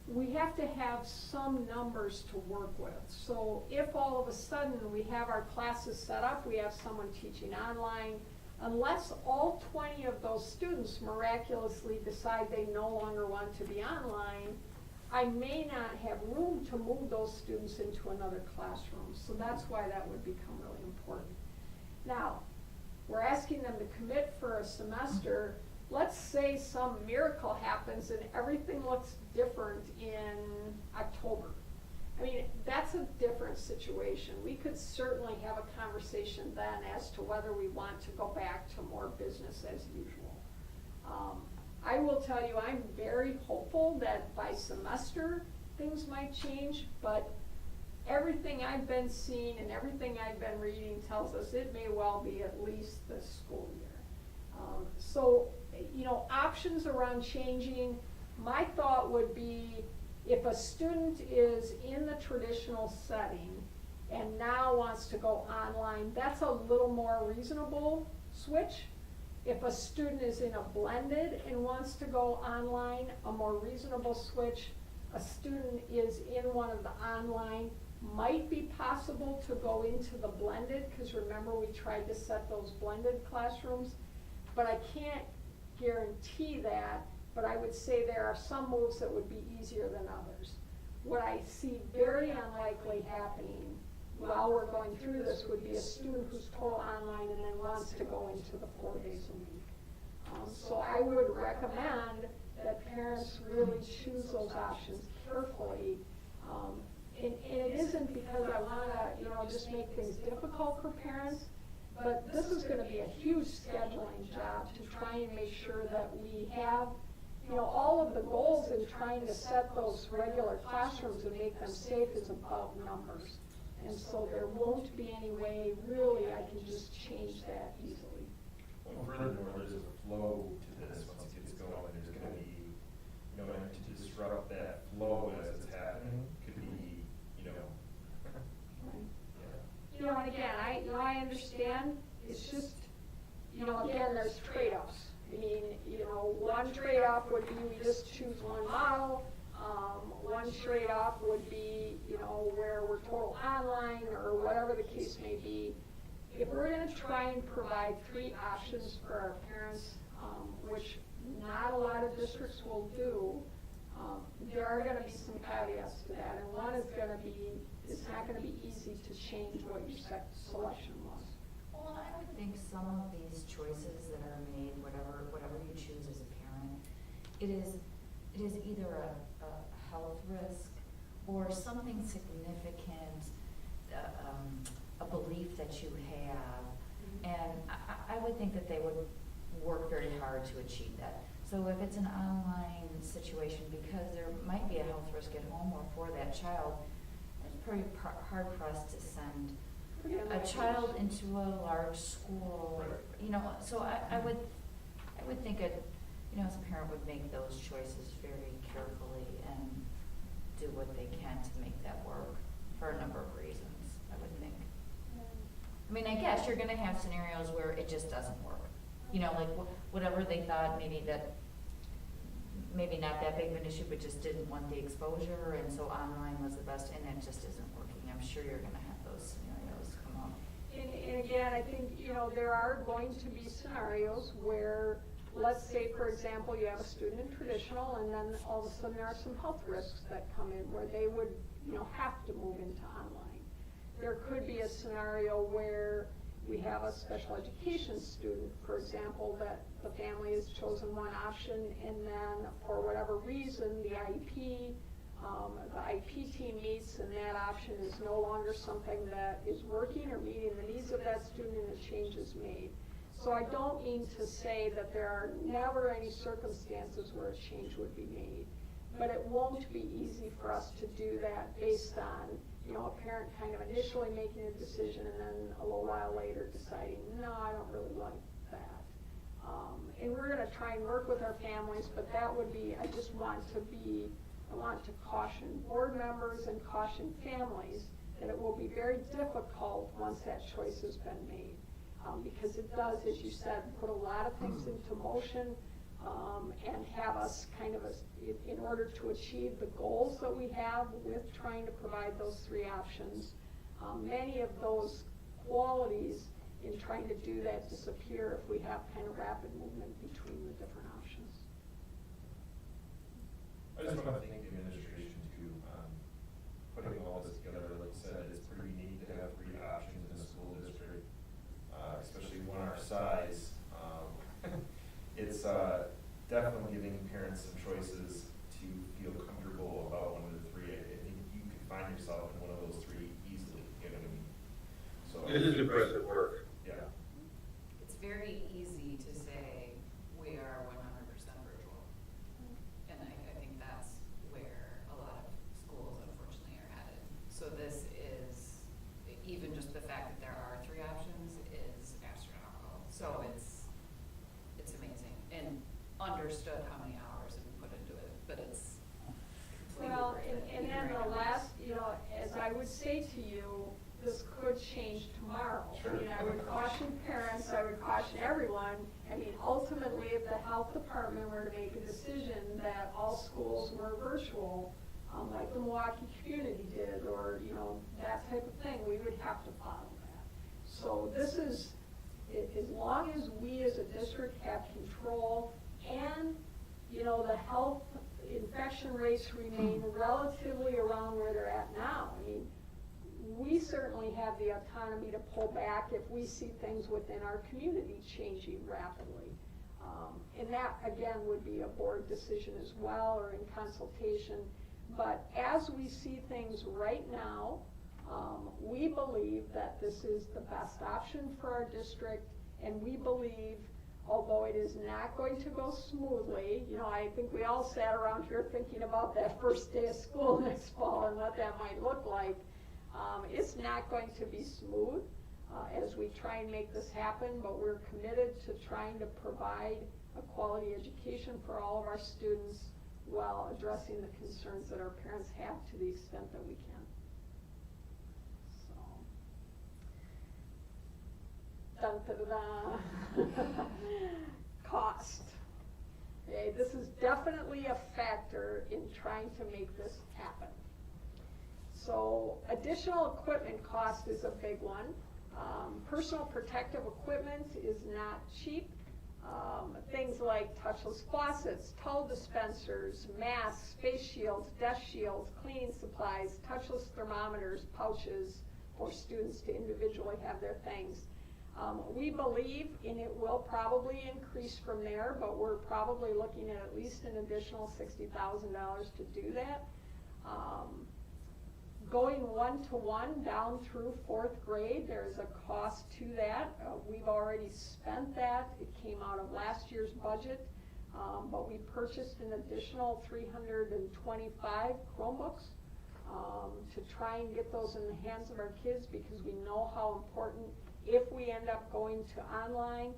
we have to have some numbers to work with. So if all of a sudden we have our classes set up, we have someone teaching online, unless all 20 of those students miraculously decide they no longer want to be online, I may not have room to move those students into another classroom. So that's why that would become really important. Now, we're asking them to commit for a semester. Let's say some miracle happens and everything looks different in October. I mean, that's a different situation. We could certainly have a conversation then as to whether we want to go back to more business as usual. I will tell you, I'm very hopeful that by semester things might change, but everything I've been seeing and everything I've been reading tells us it may well be at least this school year. So, you know, options around changing, my thought would be if a student is in the traditional setting and now wants to go online, that's a little more reasonable switch. If a student is in a blended and wants to go online, a more reasonable switch. A student is in one of the online, might be possible to go into the blended, because remember we tried to set those blended classrooms. But I can't guarantee that, but I would say there are some moves that would be easier than others. What I see very unlikely happening while we're going through this would be a student who's total online and then wants to go into the 4 days a week. So I would recommend that parents really choose those options carefully. And it isn't because I wanna, you know, just make things difficult for parents, but this is gonna be a huge scheduling job to try and make sure that we have, you know, all of the goals in trying to set those regular classrooms and make them safe is about numbers. And so there won't be any way really I can just change that easily. Well, furthermore, there's a flow to this once it gets going. There's gonna be, you know, and to disrupt that flow as it's happening could be, you know, yeah. You know, and again, I understand, it's just, you know, again, there's trade-offs. I mean, you know, one trade-off would be we just choose one model. One trade-off would be, you know, where we're total online or whatever the case may be. If we're gonna try and provide three options for our parents, which not a lot of districts will do, there are gonna be some caveats to that. And one is gonna be, it's not gonna be easy to change what your selection was. Well, I would think some of these choices that are made, whatever you choose as a parent, it is either a health risk or something significant, a belief that you have. And I would think that they would work very hard to achieve that. So if it's an online situation, because there might be a health risk at home or for that child, it's pretty hard pressed to send a child into a large school, you know, so I would think you know, as a parent would make those choices very carefully and do what they can to make that work for a number of reasons, I would think. I mean, I guess you're gonna have scenarios where it just doesn't work. You know, like whatever they thought, maybe not that big of an issue, but just didn't want the exposure, and so online was the best, and it just isn't working. I'm sure you're gonna have those scenarios come up. And again, I think, you know, there are going to be scenarios where, let's say, for example, you have a student in traditional, and then all of a sudden there are some health risks that come in where they would, you know, have to move into online. There could be a scenario where we have a special education student, for example, that the family has chosen one option, and then for whatever reason, the IEP team meets, and that option is no longer something that is working or meeting the needs of that student, and a change is made. So I don't mean to say that there are never any circumstances where a change would be made, but it won't be easy for us to do that based on, you know, a parent kind of initially making a decision and then a little while later deciding, no, I don't really like that. And we're gonna try and work with our families, but that would be, I want to caution board members and caution families that it will be very difficult once that choice has been made. Because it does, as you said, put a lot of things into motion, and have us kind of, in order to achieve the goals that we have with trying to provide those three options, many of those qualities in trying to do that disappear if we have kind of rapid movement between the different options. I just want to thank the administration too, putting all this together. Like you said, it's pretty neat to have three options in a school district, especially one our size. It's definitely giving parents some choices to feel comfortable about one of the three. I think you can find yourself in one of those three easily, you know what I mean? So It is impressive work. Yeah. It's very easy to say we are 100% virtual. And I think that's where a lot of schools unfortunately are headed. So this is, even just the fact that there are three options is astronomical. So it's amazing, and understood how many hours have been put into it, but it's completely Well, worth it. and then the last, you know, as I would say to you, this could change tomorrow. Sure. I mean, I would caution parents, I would caution everyone. I mean, ultimately, if the health department were to make a decision that all schools were virtual, like the Milwaukee community did, or, you know, that type of thing, we would have to follow that. So this is, as long as we as a district have control and, you know, the health infection rates remain relatively around where they're at now. I mean, we certainly have the autonomy to pull back if we see things within our community changing rapidly. And that, again, would be a board decision as well, or in consultation. But as we see things right now, we believe that this is the best option for our district, and we believe, although it is not going to go smoothly, you know, I think we all sat around here thinking about that first day of school next fall and what that might look like. It's not going to be smooth as we try and make this happen, but we're committed to trying to provide a quality education for all of our students while addressing the concerns that our parents have to the extent that we can. Dun, da, da, da. Cost. Okay, this is definitely a factor in trying to make this happen. So additional equipment cost is a big one. Personal protective equipment is not cheap. Things like touchless faucets, towel dispensers, masks, face shields, desk shields, cleaning supplies, touchless thermometers, pouches for students to individually have their things. We believe, and it will probably increase from there, but we're probably looking at least an additional $60,000 to do that. going one-to-one down through 4th grade, there's a cost to that. We've already spent that. It came out of last year's budget, but we purchased an additional 325 Chromebooks to try and get those in the hands of our kids, because we know how important, if we end up going to online,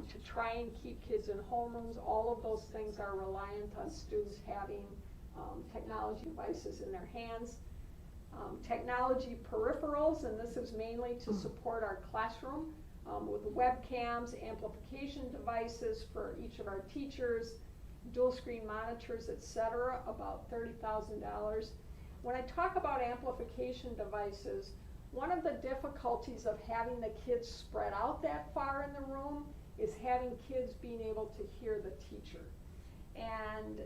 to try and keep kids in homerooms. All of those things are reliant on students having technology devices in their hands. Technology peripherals, and this is mainly to support our classroom with webcams, amplification devices for each of our teachers, dual screen monitors, etc., about $30,000. When I talk about amplification devices, one of the difficulties of having the kids spread out that far in the room is having kids being able to hear the teacher. And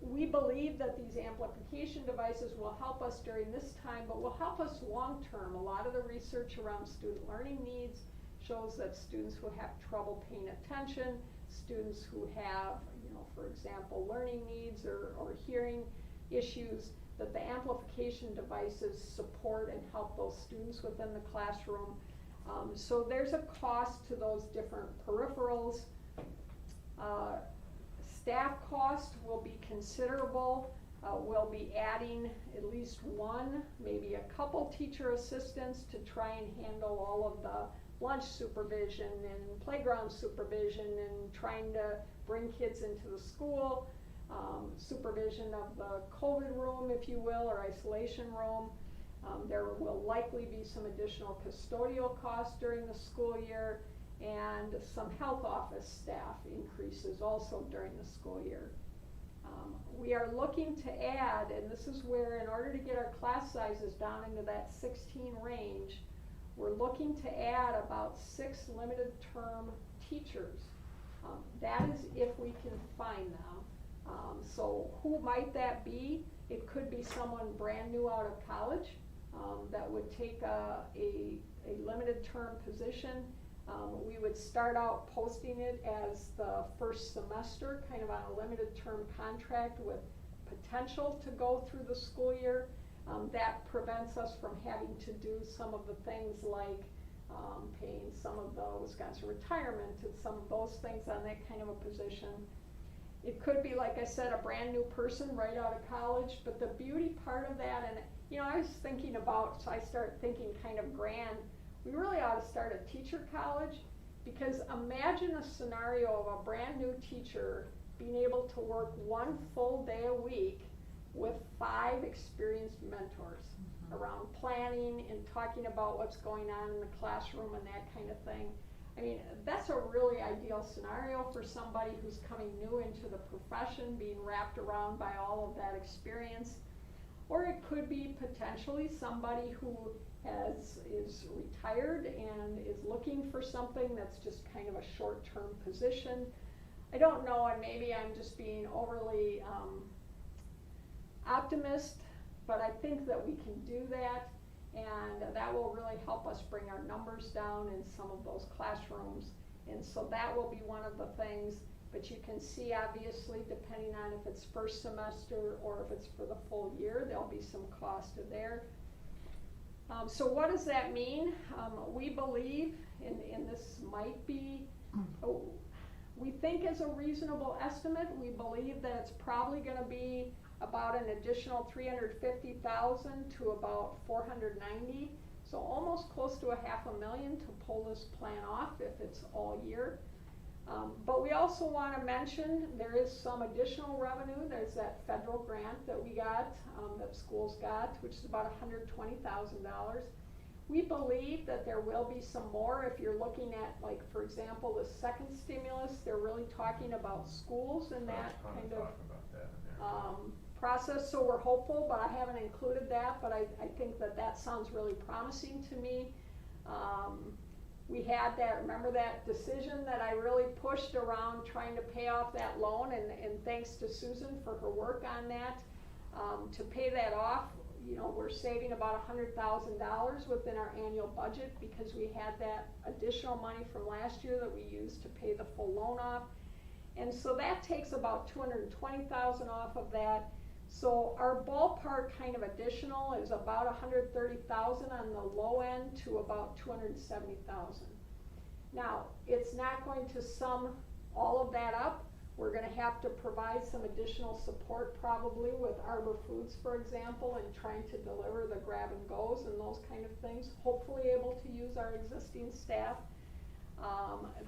we believe that these amplification devices will help us during this time, but will help us long term. A lot of the research around student learning needs shows that students who have trouble paying attention, students who have, for example, learning needs or hearing issues, that the amplification devices support and help those students within the classroom. So there's a cost to those different peripherals. Staff cost will be considerable. We'll be adding at least one, maybe a couple teacher assistants to try and handle all of the lunch supervision and playground supervision and trying to bring kids into the school, supervision of the COVID room, if you will, or isolation room. There will likely be some additional custodial costs during the school year, and some health office staff increases also during the school year. We are looking to add, and this is where, in order to get our class sizes down into that 16 range, we're looking to add about 6 limited term teachers. That is if we can find them. So who might that be? It could be someone brand new out of college that would take a limited term position. We would start out posting it as the first semester, kind of on a limited term contract with potential to go through the school year. That prevents us from having to do some of the things like paying some of the Wisconsin retirement and some of those things on that kind of a position. It could be, like I said, a brand new person right out of college, but the beauty part of that, and I was thinking about, so I started thinking kind of grand, we really ought to start a teacher college, because imagine a scenario of a brand new teacher being able to work 1 full day a week with 5 experienced mentors around planning and talking about what's going on in the classroom and that kind of thing. I mean, that's a really ideal scenario for somebody who's coming new into the profession, being wrapped around by all of that experience. Or it could be potentially somebody who is retired and is looking for something that's just kind of a short-term position. I don't know, and maybe I'm just being overly optimist, but I think that we can do that, and that will really help us bring our numbers down in some of those classrooms. And so that will be one of the things, but you can see obviously depending on if it's first semester or if it's for the full year, there'll be some cost there. So what does that mean? We believe, and this might be, we think is a reasonable estimate. We believe that it's probably going to be about an additional $350,000 to about $490,000. So almost close to $500,000 to pull this plan off if it's all year. But we also want to mention there is some additional revenue. There's that federal grant that we got, that schools got, which is about $120,000. We believe that there will be some more. If you're looking at, like, for example, the second stimulus, they're really talking about schools and that kind of process. So we're hopeful, but I haven't included that, but I think that sounds really promising to me. We had that, remember that decision that I really pushed around trying to pay off that loan, and thanks to Susan for her work on that. To pay that off, we're saving about $100,000 within our annual budget because we had that additional money from last year that we used to pay the full loan off. And so that takes about $220,000 off of that. So our ballpark kind of additional is about 130,000 on the low end to about 270,000. Now, it's not going to sum all of that up. We're gonna have to provide some additional support probably with Arbor Foods, for example, and trying to deliver the grab and goes and those kind of things. Hopefully able to use our existing staff.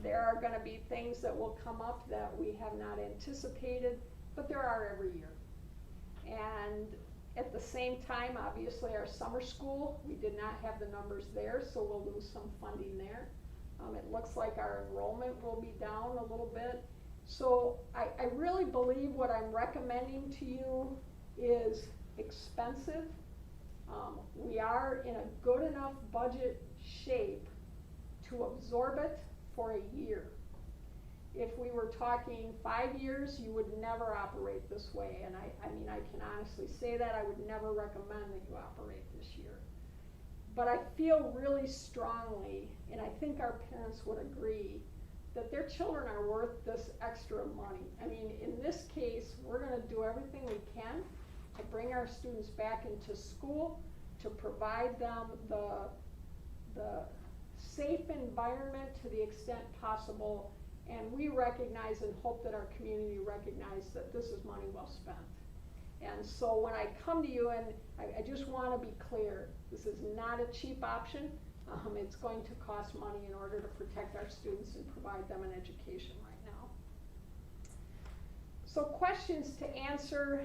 There are gonna be things that will come up that we have not anticipated, but there are every year. And at the same time, obviously, our summer school, we did not have the numbers there, so we'll lose some funding there. It looks like our enrollment will be down a little bit. So I really believe what I'm recommending to you is expensive. We are in a good enough budget shape to absorb it for a year. If we were talking 5 years, you would never operate this way. And I mean, I can honestly say that. I would never recommend that you operate this year. But I feel really strongly, and I think our parents would agree, that their children are worth this extra money. I mean, in this case, we're gonna do everything we can to bring our students back into school, to provide them the safe environment to the extent possible. And we recognize and hope that our community recognizes that this is money well spent. And so when I come to you, and I just want to be clear, this is not a cheap option. It's going to cost money in order to protect our students and provide them an education right now. So questions to answer,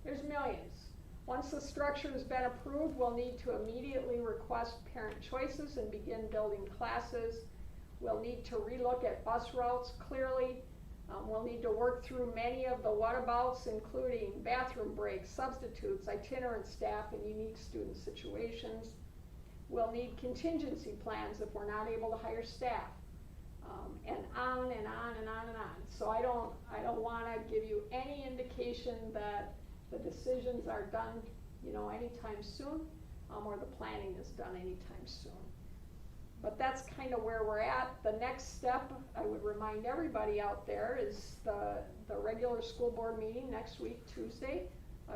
there's millions. Once the structure has been approved, we'll need to immediately request parent choices and begin building classes. We'll need to relook at bus routes clearly. We'll need to work through many of the whatabouts, including bathroom breaks, substitutes, itinerant staff, and unique student situations. We'll need contingency plans if we're not able to hire staff, and on and on and on and on. So I don't want to give you any indication that the decisions are done, anytime soon, or the planning is done anytime soon. But that's kind of where we're at. The next step, I would remind everybody out there, is the regular school board meeting next week, Tuesday,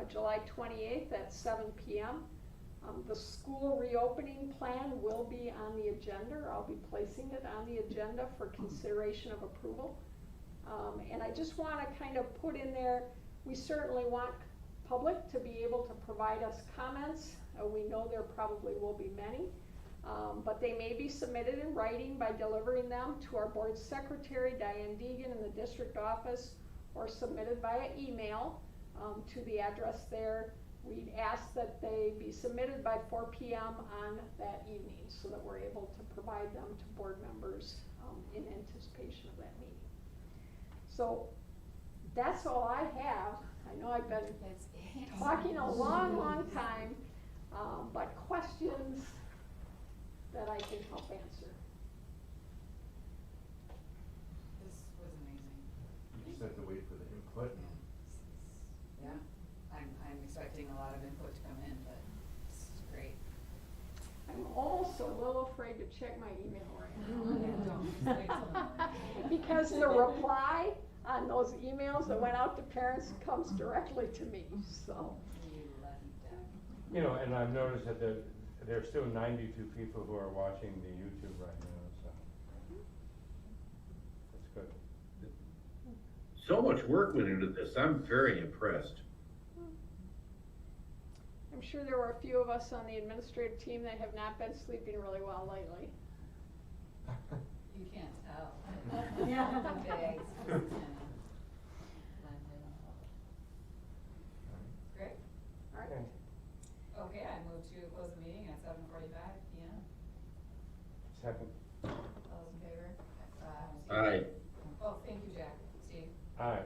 July 28th at 7 p.m. The school reopening plan will be on the agenda. I'll be placing it on the agenda for consideration of approval. And I just want to kind of put in there, we certainly want public to be able to provide us comments. We know there probably will be many. But they may be submitted in writing by delivering them to our board secretary, Diane Deegan, in the district office, or submitted via email to the address there. We'd ask that they be submitted by 4 p.m. on that evening so that we're able to provide them to board members in anticipation of that meeting. So that's all I have. I know I've been talking a long, long time, but questions that I can help answer. This was amazing. You just have to wait for the input. Yeah, I'm expecting a lot of input to come in, but this is great. I'm almost a little afraid to check my email right now. Yeah, don't. Because the reply on those emails that went out to parents comes directly to me, so. You lucky duck. And I've noticed that there are still 92 people who are watching the YouTube right now, so that's good. So much work went into this. I'm very impressed. I'm sure there were a few of us on the administrative team that have not been sleeping really well lately. You can't tell. Yeah. The bags. Great. All right. Okay. Okay, I move to close the meeting at 7:45 p.m. Second. All those in favor? Aye. Oh, thank you, Jack. Steve? Aye.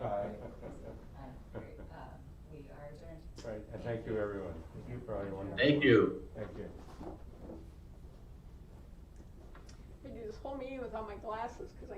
Aye. Great. We are adjourned. Right, and thank you, everyone. Thank you for all your wonderful. Thank you. Thank you. I do this whole meeting without my glasses because I